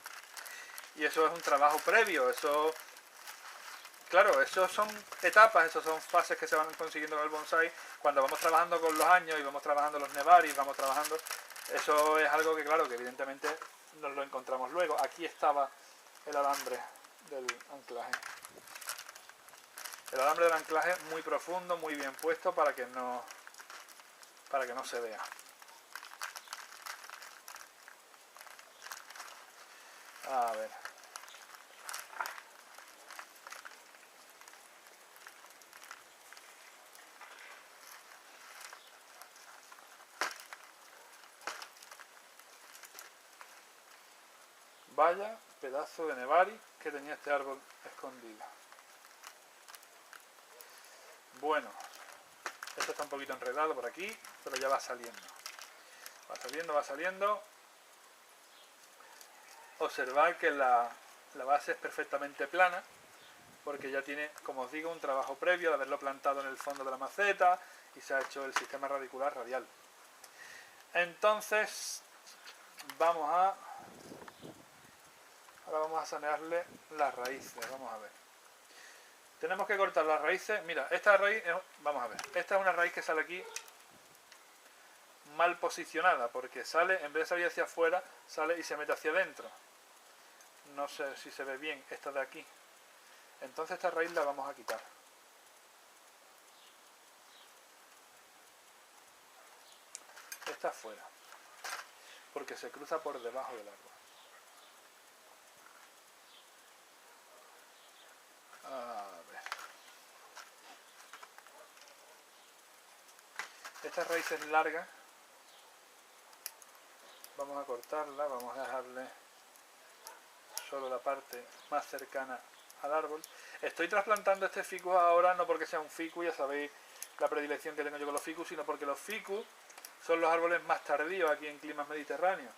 Y eso es un trabajo previo, eso... Claro, eso son etapas, eso son fases que se van consiguiendo en el bonsai. Cuando vamos trabajando con los años y vamos trabajando los nevaris, vamos trabajando... Eso es algo que, claro, que evidentemente nos lo encontramos luego. Aquí estaba el alambre del anclaje. El alambre del anclaje muy profundo, muy bien puesto para que no se vea. A ver. Vaya pedazo de nevari que tenía este árbol escondido. Bueno, esto está un poquito enredado por aquí, pero ya va saliendo. Va saliendo, va saliendo. Observad que la base es perfectamente plana, porque ya tiene, como os digo, un trabajo previo de haberlo plantado en el fondo de la maceta y se ha hecho el sistema radicular radial. Entonces, ahora vamos a sanearle las raíces, vamos a ver. Tenemos que cortar las raíces. Mira, esta raíz, vamos a ver, esta es una raíz que sale aquí mal posicionada, porque sale, en vez de salir hacia afuera, sale y se mete hacia adentro. No sé si se ve bien, esta de aquí. Entonces esta raíz la vamos a quitar. Esta afuera, porque se cruza por debajo del árbol. A ver. Esta raíz es larga. Vamos a cortarla, vamos a dejarle solo la parte más cercana al árbol. Estoy trasplantando este ficus ahora no porque sea un ficus, ya sabéis la predilección que tengo yo con los ficus, sino porque los ficus son los árboles más tardíos aquí en climas mediterráneos.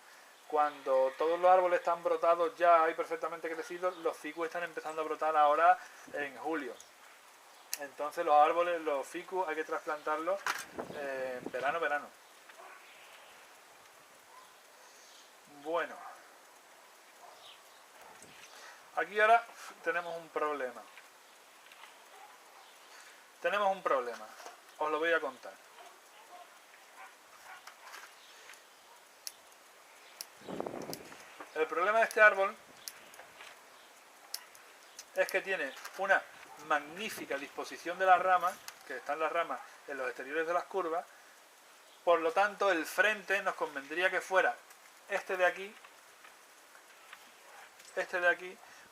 Cuando todos los árboles están brotados ya y perfectamente crecidos, los ficus están empezando a brotar ahora en julio. Entonces los árboles, los ficus, hay que trasplantarlos en verano. Bueno, aquí ahora tenemos un problema. Os lo voy a contar. El problema de este árbol es que tiene una magnífica disposición de las ramas, que están las ramas en los exteriores de las curvas. Por lo tanto, el frente nos convendría que fuera este de aquí,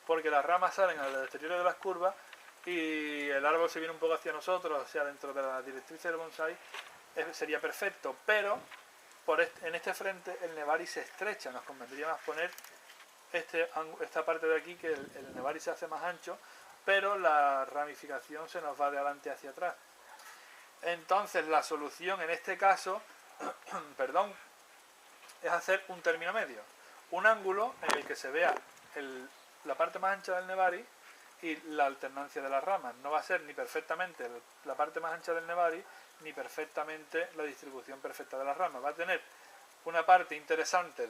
porque las ramas salen a los exteriores de las curvas y el árbol se viene un poco hacia nosotros, o sea, dentro de las directrices del bonsái, sería perfecto, pero en este frente el nebari se estrecha. Nos convendría más poner esta parte de aquí, que el nebari se hace más ancho, pero la ramificación se nos va de adelante hacia atrás. Entonces la solución en este caso perdón, es hacer un término medio, un ángulo en el que se vea la parte más ancha del nebari y la alternancia de las ramas. No va a ser ni perfectamente la parte más ancha del nebari ni perfectamente la distribución perfecta de las ramas. Va a tener una parte interesante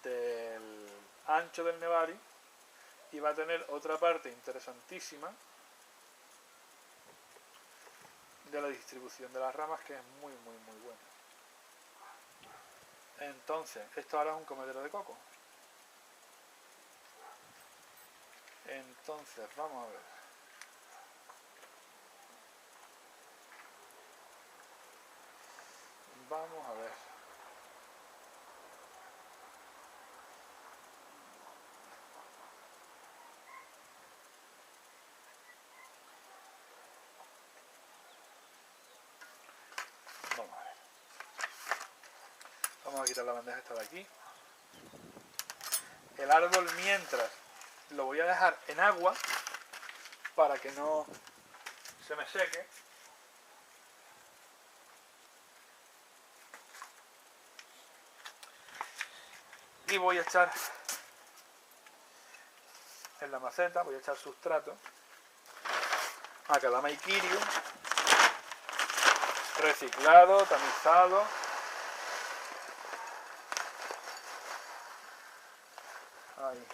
del ancho del nebari y va a tener otra parte interesantísima de la distribución de las ramas, que es muy buena. Entonces, esto ahora es un comedero de coco. Entonces, vamos a ver. Vamos a ver. Vamos a ver. Vamos a quitar la bandeja esta de aquí. El árbol, mientras, lo voy a dejar en agua para que no se me seque. Y voy a echar en la maceta, voy a echar sustrato, Macadamia Kirium, reciclado, tamizado. Ahí.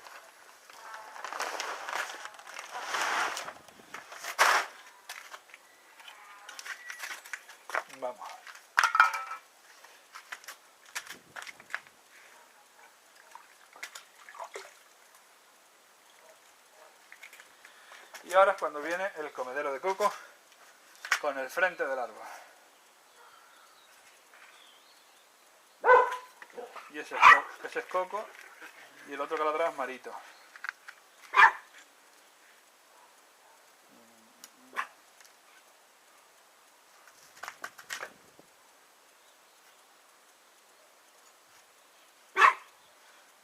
Vamos. Y ahora es cuando viene el comedero de coco con el frente del árbol. Y ese es coco y el otro que lo trae es marito.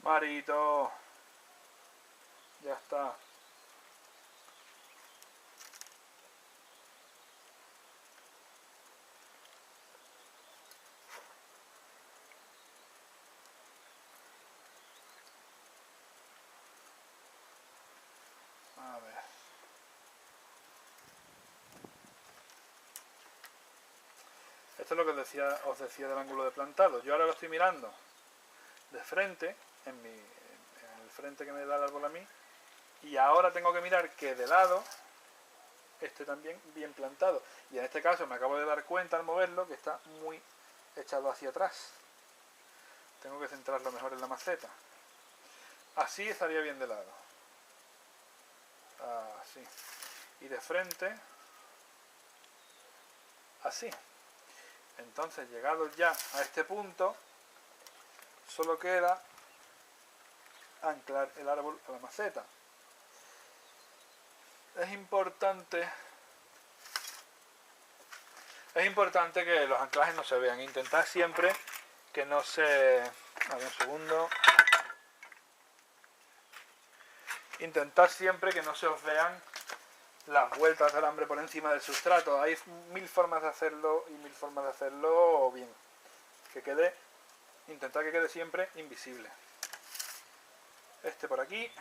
Marito. Ya está. A ver. Esto es lo que os decía del ángulo de plantado. Yo ahora lo estoy mirando de frente, en el frente que me da el árbol a mí, y ahora tengo que mirar que de lado esté también bien plantado. Y en este caso me acabo de dar cuenta al moverlo que está muy echado hacia atrás. Tengo que centrarlo mejor en la maceta. Así estaría bien de lado. Así. Y de frente, así. Entonces, llegados ya a este punto, solo queda anclar el árbol a la maceta. Es importante que los anclajes no se vean. Intentad siempre que no se... A ver, un segundo. Intentad siempre que no se os vean las vueltas del alambre por encima del sustrato. Hay 1000 formas de hacerlo y 1000 formas de hacerlo bien. Intentad que quede siempre invisible. Este por aquí.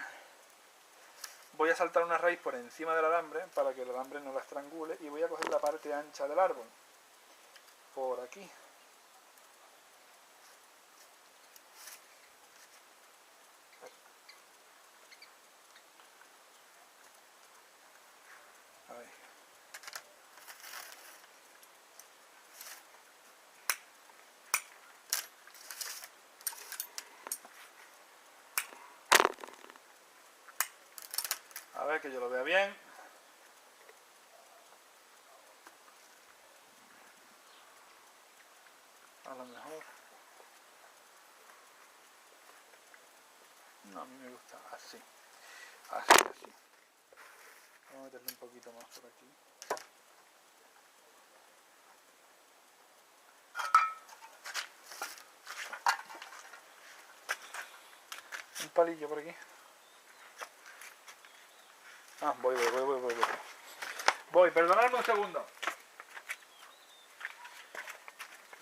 Voy a saltar una raíz por encima del alambre para que el alambre no la estrangule y voy a coger la parte ancha del árbol. Por aquí. Ahí. A ver que yo lo vea bien. A lo mejor. No, a mí me gusta así. Así. Vamos a meterle un poquito más por aquí. Un palillo por aquí. Ah, voy, perdonadme un segundo.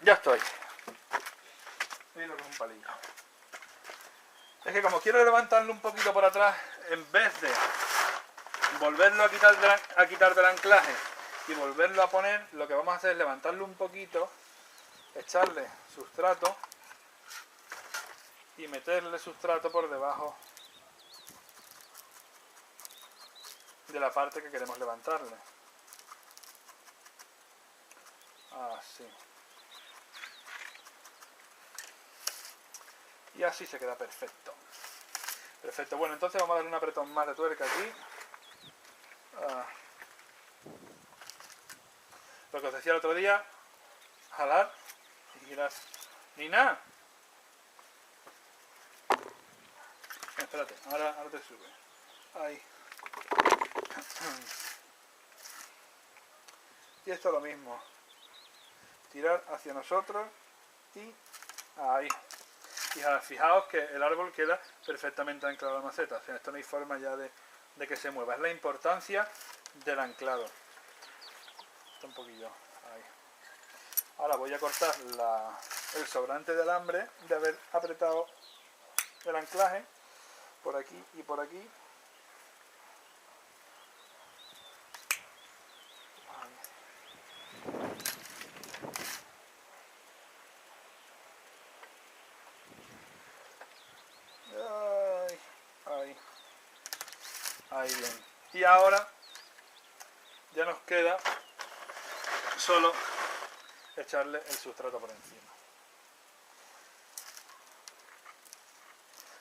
Ya estoy. Mira lo que es un palillo. Es que como quiero levantarlo un poquito por atrás, en vez de volverlo a quitar del anclaje y volverlo a poner, lo que vamos a hacer es levantarlo un poquito, echarle sustrato y meterle sustrato por debajo de la parte que queremos levantarle. Así. Y así se queda perfecto. Perfecto, bueno, entonces vamos a darle un apretón más de tuerca aquí. Lo que os decía el otro día, jalar y girar. Ni nada. Espérate, ahora te sube. Ahí. Y esto es lo mismo. Tirar hacia nosotros y ahí. Y ahora fijaos que el árbol queda perfectamente anclado a la maceta. O sea, esto no hay forma ya de que se mueva. Es la importancia del anclado. Esto un poquillo. Ahí. Ahora voy a cortar el sobrante de alambre de haber apretado el anclaje por aquí y por aquí. Ahí bien. Y ahora ya nos queda solo echarle el sustrato por encima.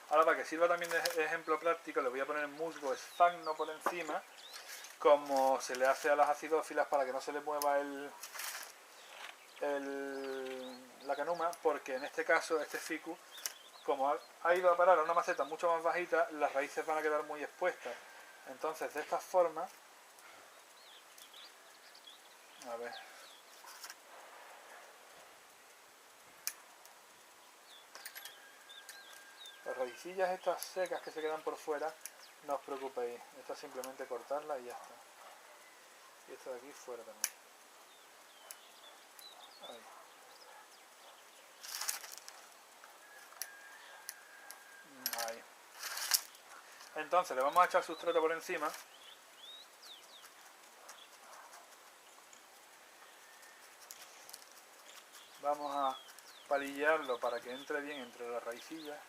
Ahora, para que sirva también de ejemplo práctico, le voy a poner musgo esfagno por encima, como se le hace a las acidófilas para que no se le mueva la canuma, porque en este caso este ficus, como ha ido a parar a una maceta mucho más bajita, las raíces van a quedar muy expuestas. Entonces, de esta forma, a ver, las raicillas estas secas que se quedan por fuera, no os preocupéis, esta es simplemente cortarla y ya está. Y esto de aquí fuera también. Ahí. Ahí. Entonces le vamos a echar sustrato por encima. Vamos a palillarlo para que entre bien entre las raicillas.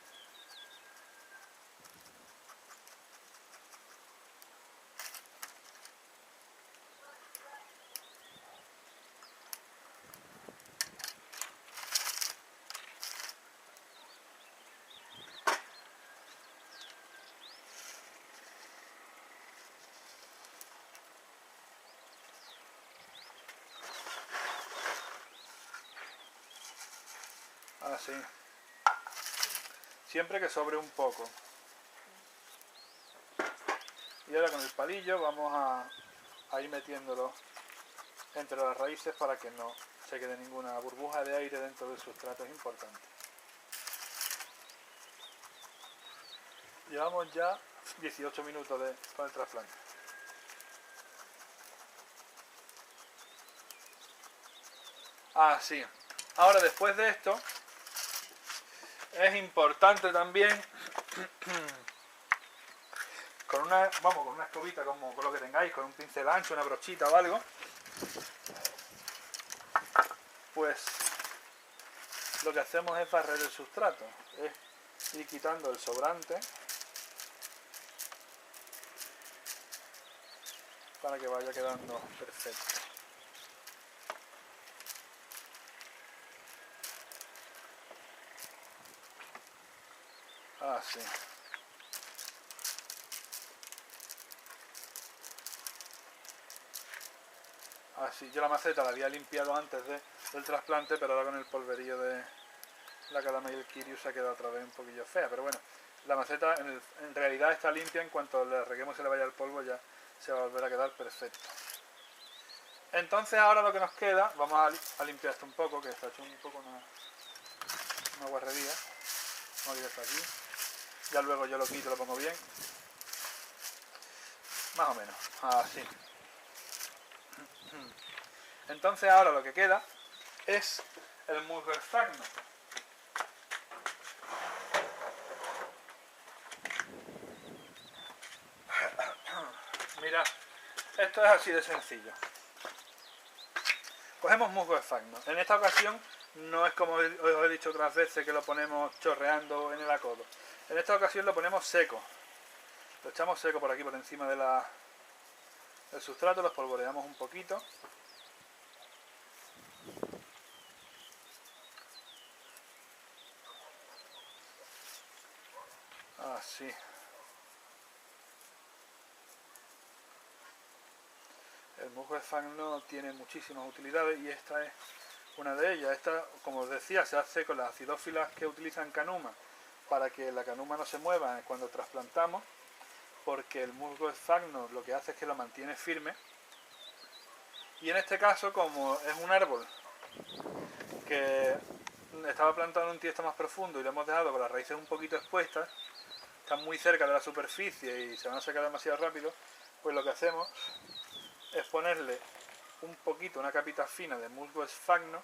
Así. Siempre que sobre un poco. Y ahora con el palillo vamos a ir metiéndolo entre las raíces para que no se quede ninguna burbuja de aire dentro del sustrato. Es importante. Llevamos ya 18 minutos con el trasplante. Sí. Ahora, después de esto, es importante también con una escobita, con lo que tengáis, con un pincel ancho, una brochita o algo, pues lo que hacemos es barrer el sustrato, es ir quitando el sobrante para que vaya quedando perfecto. Así. Así, yo la maceta la había limpiado antes del trasplante, pero ahora con el polverillo de la calama y el Kiryu se ha quedado otra vez un poquillo fea. Pero bueno, la maceta en realidad está limpia, en cuanto le reguemos y se le vaya el polvo ya se va a volver a quedar perfecto. Entonces ahora lo que nos queda, vamos a limpiar esto un poco, que está hecho un poco una guarrería. Vamos a quitar esto aquí. Ya luego yo lo quito y lo pongo bien. Más o menos, así. Entonces ahora lo que queda es el musgo esfagno. Mirad, esto es así de sencillo. Cogemos musgo esfagno. En esta ocasión no es como os he dicho otras veces que lo ponemos chorreando en el acodo. En esta ocasión lo ponemos seco. Lo echamos seco por aquí, por encima del sustrato, lo espolvoreamos un poquito. Así. El musgo esfagno tiene muchísimas utilidades y esta es una de ellas. Esta, como os decía, se hace con las acidófilas que utilizan canuma para que la canuma no se mueva cuando trasplantamos, porque el musgo esfagno lo que hace es que lo mantiene firme. Y en este caso, como es un árbol que estaba plantado en un tiesto más profundo y lo hemos dejado con las raíces un poquito expuestas, están muy cerca de la superficie y se van a secar demasiado rápido, pues lo que hacemos es ponerle un poquito, una capita fina de musgo esfagno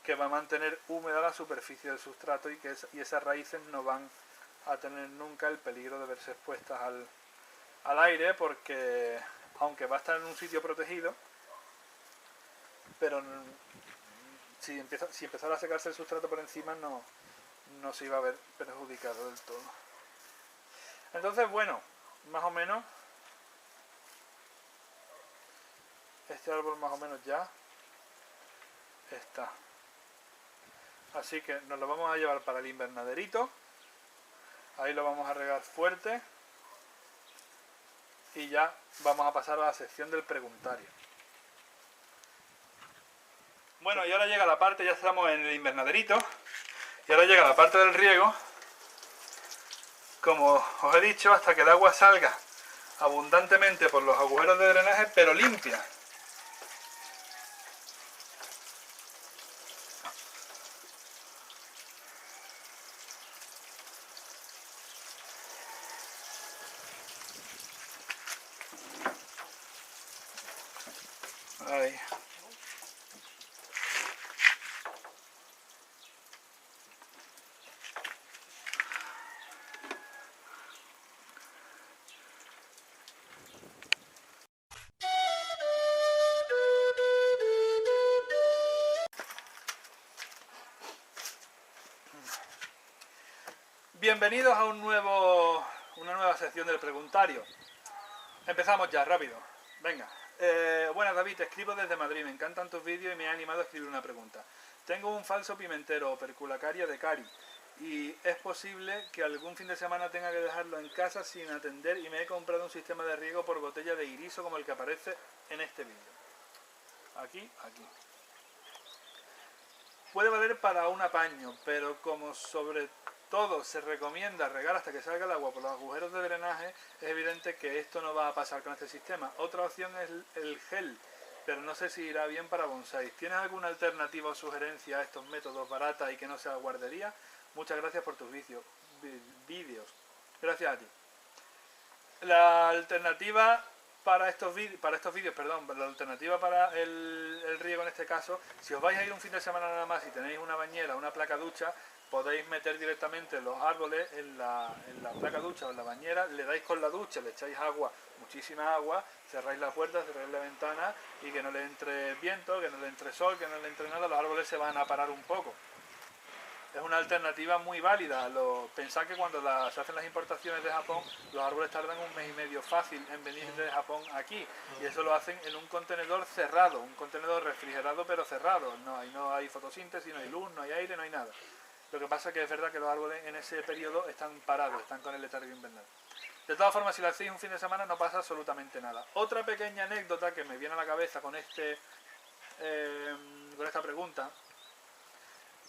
que va a mantener húmeda la superficie del sustrato y esas raíces no van a tener nunca el peligro de verse expuestas al aire, porque aunque va a estar en un sitio protegido, pero si empezara a secarse el sustrato por encima no se iba a ver perjudicado del todo. Entonces, bueno, más o menos este árbol más o menos ya está. Así que nos lo vamos a llevar para el invernaderito. Ahí lo vamos a regar fuerte. Y ya vamos a pasar a la sección del preguntario. Bueno, y ahora llega la parte, ya estamos en el invernaderito. Y ahora llega la parte del riego. Como os he dicho, hasta que el agua salga abundantemente por los agujeros de drenaje, pero limpia. Ahí. Bienvenidos a una nueva sección del preguntario. Empezamos ya, rápido. Venga. Buenas, David, te escribo desde Madrid. Me encantan tus vídeos y me ha animado a escribir una pregunta. Tengo un falso pimentero o perculacaria de cari y es posible que algún fin de semana tenga que dejarlo en casa sin atender y me he comprado un sistema de riego por botella de iriso como el que aparece en este vídeo. Aquí. Puede valer para un apaño, pero como sobre todo se recomienda regar hasta que salga el agua por los agujeros de drenaje, es evidente que esto no va a pasar con este sistema. Otra opción es el gel, pero no sé si irá bien para bonsáis. ¿Tienes alguna alternativa o sugerencia a estos métodos barata y que no sea guardería? Muchas gracias por tus vídeos. Gracias a ti. La alternativa para estos vídeos, la alternativa para el riego en este caso, si os vais a ir un fin de semana nada más y tenéis una bañera, una placa ducha, podéis meter directamente los árboles en la placa ducha o en la bañera, le dais con la ducha, le echáis agua, muchísima agua, cerráis la puerta, cerráis la ventana y que no le entre viento, que no le entre sol, que no le entre nada, los árboles se van a parar un poco. Es una alternativa muy válida. Pensad que cuando se hacen las importaciones de Japón, los árboles tardan 1 mes y medio fácil en venir de Japón aquí. Y eso lo hacen en un contenedor cerrado, un contenedor refrigerado pero cerrado. No hay fotosíntesis, no hay luz, no hay aire, no hay nada. Lo que pasa es que es verdad que los árboles en ese periodo están parados, están con el letargo invernal. De todas formas, si lo hacéis un fin de semana no pasa absolutamente nada. Otra pequeña anécdota que me viene a la cabeza con esta pregunta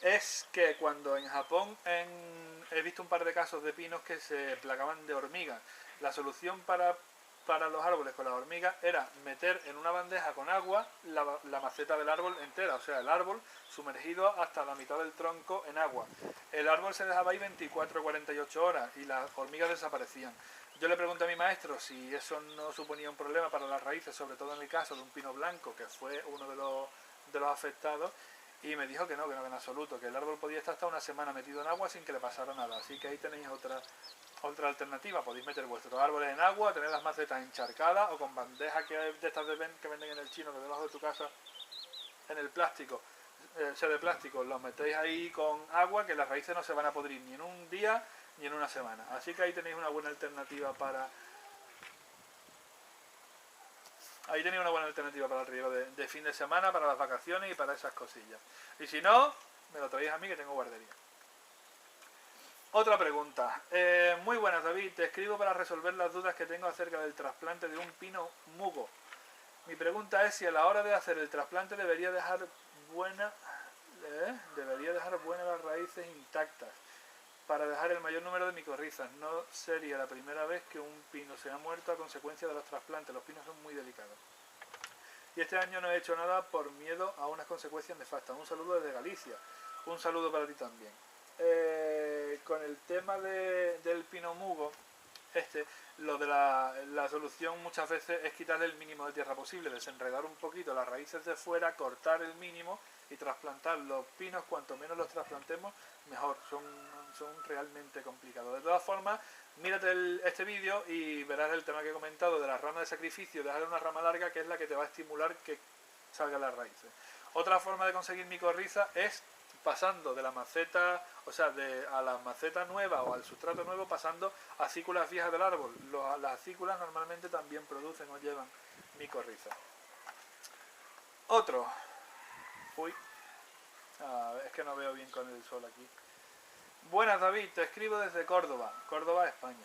es que cuando en Japón he visto un par de casos de pinos que se plagaban de hormigas. La solución para los árboles con las hormigas era meter en una bandeja con agua la maceta del árbol entera, o sea, el árbol sumergido hasta la mitad del tronco en agua. El árbol se dejaba ahí 24 o 48 horas y las hormigas desaparecían. Yo le pregunté a mi maestro si eso no suponía un problema para las raíces, sobre todo en el caso de un pino blanco, que fue uno de los afectados, y me dijo que no en absoluto, que el árbol podía estar hasta una semana metido en agua sin que le pasara nada. Así que ahí tenéis otra alternativa. Podéis meter vuestros árboles en agua, tener las macetas encharcadas o con bandejas de estas que venden en el chino, que debajo de tu casa, en el plástico, sea de plástico, los metéis ahí con agua, que las raíces no se van a podrir ni en un día ni en una semana. Así que ahí tenéis una buena alternativa para... Ahí tenéis una buena alternativa para el riego de fin de semana, para las vacaciones y para esas cosillas. Y si no, me lo traéis a mí que tengo guardería. Otra pregunta. Muy buenas, David. Te escribo para resolver las dudas que tengo acerca del trasplante de un pino mugo. Mi pregunta es si a la hora de hacer el trasplante debería dejar buenas las raíces intactas para dejar el mayor número de micorrizas. No sería la primera vez que un pino se ha muerto a consecuencia de los trasplantes. Los pinos son muy delicados. Y este año no he hecho nada por miedo a unas consecuencias nefastas. Un saludo desde Galicia. Un saludo para ti también. Con el tema del pino mugo, lo de la solución muchas veces es quitarle el mínimo de tierra posible, desenredar un poquito las raíces de fuera, cortar el mínimo y trasplantar. Los pinos, cuanto menos los trasplantemos, mejor. Son realmente complicados. De todas formas, mírate este vídeo y verás el tema que he comentado de la rama de sacrificio, dejar una rama larga que es la que te va a estimular que salgan las raíces. Otra forma de conseguir micorriza es pasando de la maceta, o sea, a la maceta nueva o al sustrato nuevo, pasando a acículas viejas del árbol. Las acículas normalmente también producen o llevan micorriza. Otro. Uy. Es que no veo bien con el sol aquí. Buenas, David, te escribo desde Córdoba, España.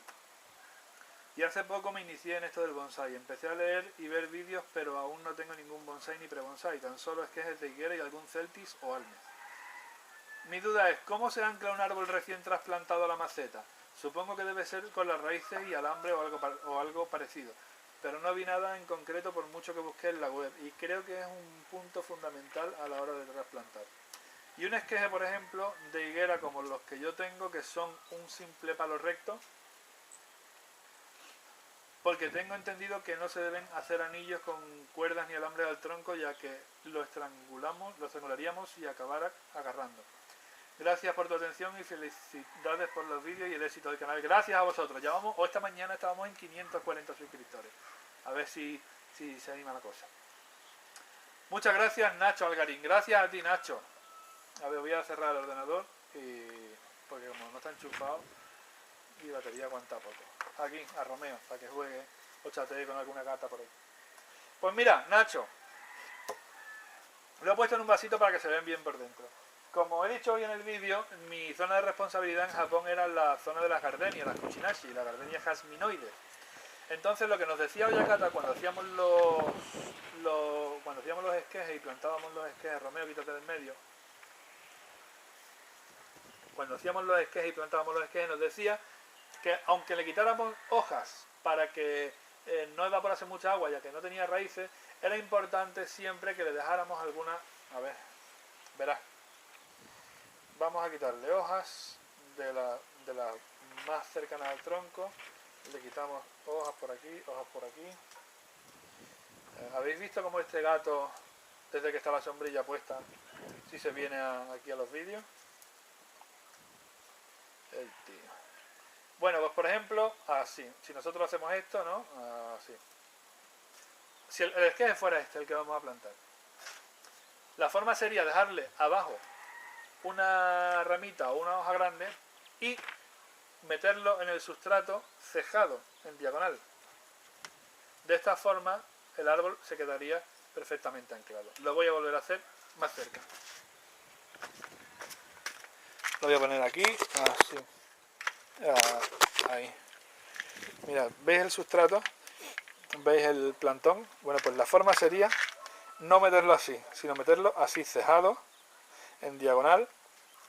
Y hace poco me inicié en esto del bonsai. Empecé a leer y ver vídeos, pero aún no tengo ningún bonsai ni pre-bonsai, tan solo esquejes de higuera y algún celtis o almes. Mi duda es, ¿cómo se ancla un árbol recién trasplantado a la maceta? Supongo que debe ser con las raíces y alambre o algo parecido, pero no vi nada en concreto por mucho que busqué en la web, y creo que es un punto fundamental a la hora de trasplantar. Y un esqueje, por ejemplo, de higuera como los que yo tengo, que son un simple palo recto, porque tengo entendido que no se deben hacer anillos con cuerdas ni alambre al tronco, ya que lo estrangularíamos y acabará agarrando. Gracias por tu atención y felicidades por los vídeos y el éxito del canal. Gracias a vosotros. Ya vamos, esta mañana estábamos en 540 suscriptores. A ver si se anima la cosa. Muchas gracias, Nacho Algarín. Gracias a ti, Nacho. A ver, voy a cerrar el ordenador porque como no está enchufado y batería aguanta poco. Aquí, a Romeo, para que juegue o chatee con alguna gata por ahí. Pues mira, Nacho, lo he puesto en un vasito para que se vean bien por dentro. Como he dicho hoy en el vídeo, mi zona de responsabilidad en Japón era la zona de las gardenias, las kuchinashi, las gardenias jasminoides. Entonces lo que nos decía Oyakata cuando hacíamos los esquejes y plantábamos los esquejes, Romeo, quítate del medio. Cuando hacíamos los esquejes y plantábamos los esquejes, nos decía que aunque le quitáramos hojas para que no evaporase mucha agua, ya que no tenía raíces, era importante siempre que le dejáramos alguna... A ver, verás. Vamos a quitarle hojas de las más cercanas al tronco. Le quitamos hojas por aquí, hojas por aquí. ¿Habéis visto cómo este gato, desde que está la sombrilla puesta, si se viene aquí a los vídeos? El tío. Bueno, pues por ejemplo, así. Si nosotros hacemos esto, ¿no? Así. Si el esqueje fuera el que vamos a plantar. La forma sería dejarle abajo una ramita o una hoja grande y meterlo en el sustrato cejado en diagonal. De esta forma el árbol se quedaría perfectamente anclado. Lo voy a volver a hacer más cerca. Lo voy a poner aquí, así. Ahí. Mirad, ¿veis el sustrato? ¿Veis el plantón? Bueno, pues la forma sería no meterlo así, sino meterlo así, cejado, en diagonal,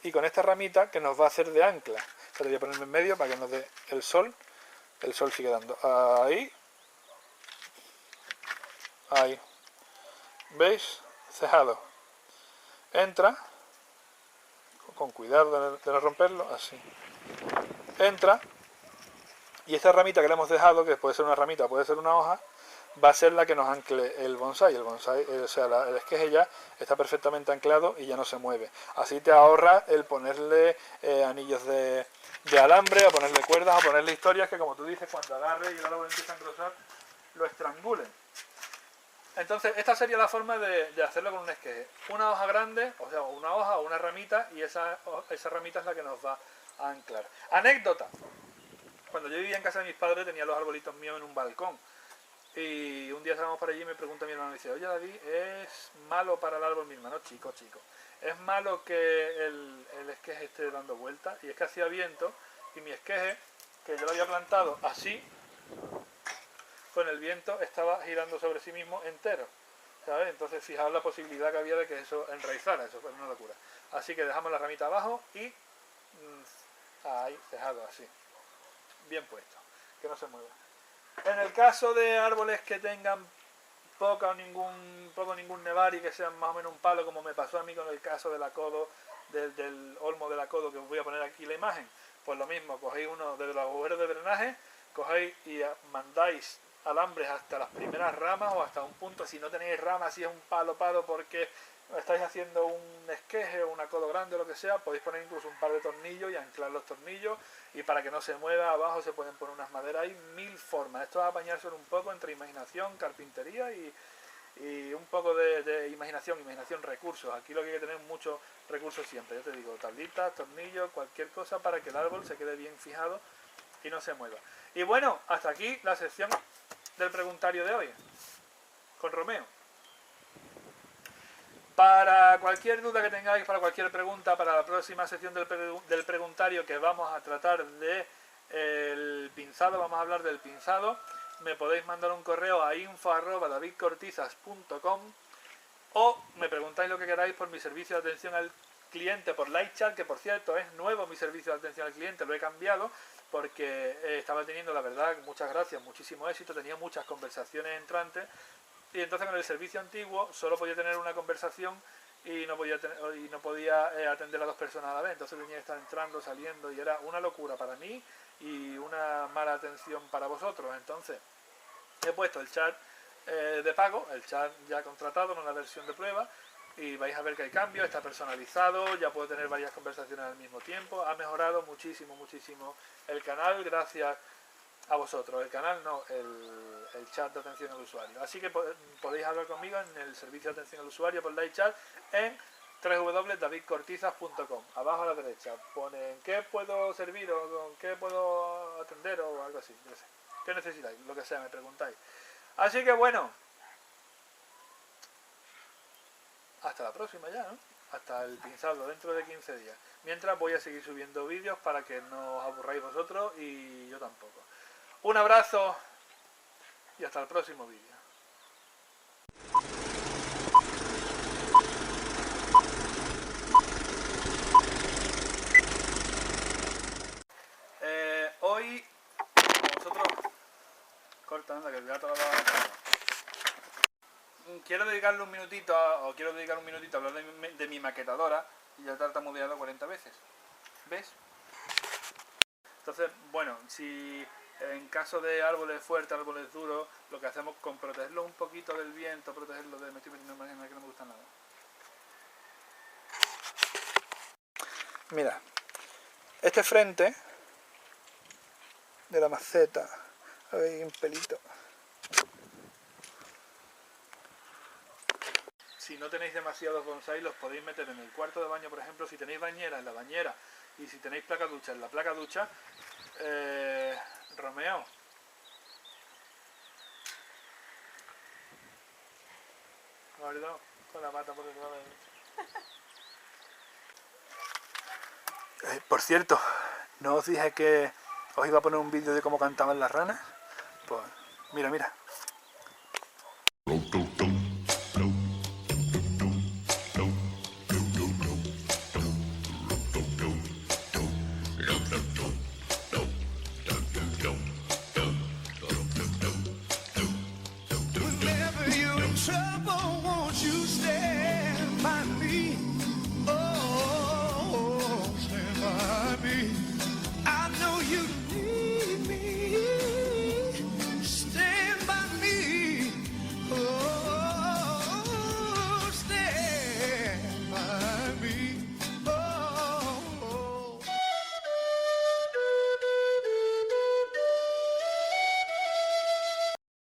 y con esta ramita que nos va a hacer de ancla. Te voy a ponerme en medio para que nos dé el sol sigue dando. Ahí. Ahí. ¿Veis? Cejado. Entra, con cuidado de no romperlo, así. Entra, y esta ramita que le hemos dejado, que puede ser una ramita, puede ser una hoja, va a ser la que nos ancle el bonsai. El bonsai, o sea, el esqueje ya está perfectamente anclado y ya no se mueve. Así te ahorra el ponerle anillos de alambre, a ponerle cuerdas, a ponerle historias que, como tú dices, cuando agarre y el árbol empieza a engrosar, lo estrangulen. Entonces, esta sería la forma de hacerlo con un esqueje. Una hoja grande, o sea, una hoja o una ramita, y esa ramita es la que nos va a anclar. Anécdota. Cuando yo vivía en casa de mis padres tenía los arbolitos míos en un balcón. Y un día estábamos por allí y me pregunta mi hermano, me dice, oye David, ¿es malo para el árbol? Mi hermano, chico, ¿es malo que el esqueje esté dando vueltas? Y es que hacía viento y mi esqueje, que yo lo había plantado así, con el viento estaba girando sobre sí mismo entero, ¿sabes? Entonces fijaos la posibilidad que había de que eso enraizara, eso fue una locura. Así que dejamos la ramita abajo y ahí, dejado así, bien puesto, que no se mueva. En el caso de árboles que tengan poco o ningún nevar y que sean más o menos un palo, como me pasó a mí con el caso del acodo, del olmo del acodo, que os voy a poner aquí la imagen, pues lo mismo, cogéis uno de los agujeros de drenaje, cogéis y mandáis alambres hasta las primeras ramas o hasta un punto. Si no tenéis ramas, si es un palo porque estáis haciendo un esqueje o un acodo grande o lo que sea, podéis poner incluso un par de tornillos y anclar los tornillos, y para que no se mueva abajo se pueden poner unas maderas. Hay mil formas. Esto va a apañarse un poco entre imaginación, carpintería y un poco de imaginación, recursos. Aquí lo que hay que tener muchos recursos siempre, ya te digo, tablitas, tornillos, cualquier cosa para que el árbol se quede bien fijado y no se mueva. Y bueno, hasta aquí la sección del preguntario de hoy con Romeo. Para cualquier duda que tengáis, para cualquier pregunta, para la próxima sección del preguntario, que vamos a tratar de el pinzado, vamos a hablar del pinzado, me podéis mandar un correo a info@davidcortizas.com o me preguntáis lo que queráis por mi servicio de atención al cliente por Lightchat, que por cierto es nuevo mi servicio de atención al cliente, lo he cambiado porque estaba teniendo, la verdad, muchas gracias, muchísimo éxito, tenía muchas conversaciones entrantes. Y entonces con el servicio antiguo solo podía tener una conversación y no podía atender a dos personas a la vez. Entonces tenía que estar entrando, saliendo, y era una locura para mí y una mala atención para vosotros. Entonces he puesto el chat de pago, el chat ya contratado en una versión de prueba, y vais a ver que hay cambios, está personalizado, ya puedo tener varias conversaciones al mismo tiempo. Ha mejorado muchísimo el canal gracias a vosotros, el canal no, el chat de atención al usuario. Así que podéis hablar conmigo en el servicio de atención al usuario por live chat en www.davidcortizas.com. Abajo a la derecha pone en qué puedo servir o con qué puedo atender o algo así, yo sé. ¿Qué necesitáis? Lo que sea, me preguntáis. Así que bueno, hasta la próxima ya, ¿no? Hasta el pinzado dentro de 15 días. Mientras voy a seguir subiendo vídeos para que no os aburráis vosotros y yo tampoco. Un abrazo y hasta el próximo vídeo. Hoy, vosotros, corta, anda, que el gato va a... Quiero dedicarle un minutito a hablar de mi maquetadora, y ya he tartamudeado 40 veces. ¿Ves? Entonces, bueno, si en caso de árboles fuertes, árboles duros, lo que hacemos con protegerlos un poquito del viento, protegerlos de... Me estoy metiendo en que no me gusta nada. Mira, este frente de la maceta, hay un pelito. Si no tenéis demasiados bonsai, los podéis meter en el cuarto de baño, por ejemplo. Si tenéis bañera, en la bañera, y si tenéis placa ducha, en la placa ducha. Romeo, guardo con la pata por detrás de... por cierto, no os dije que Os iba a poner un vídeo de cómo cantaban las ranas. Pues mira, mira.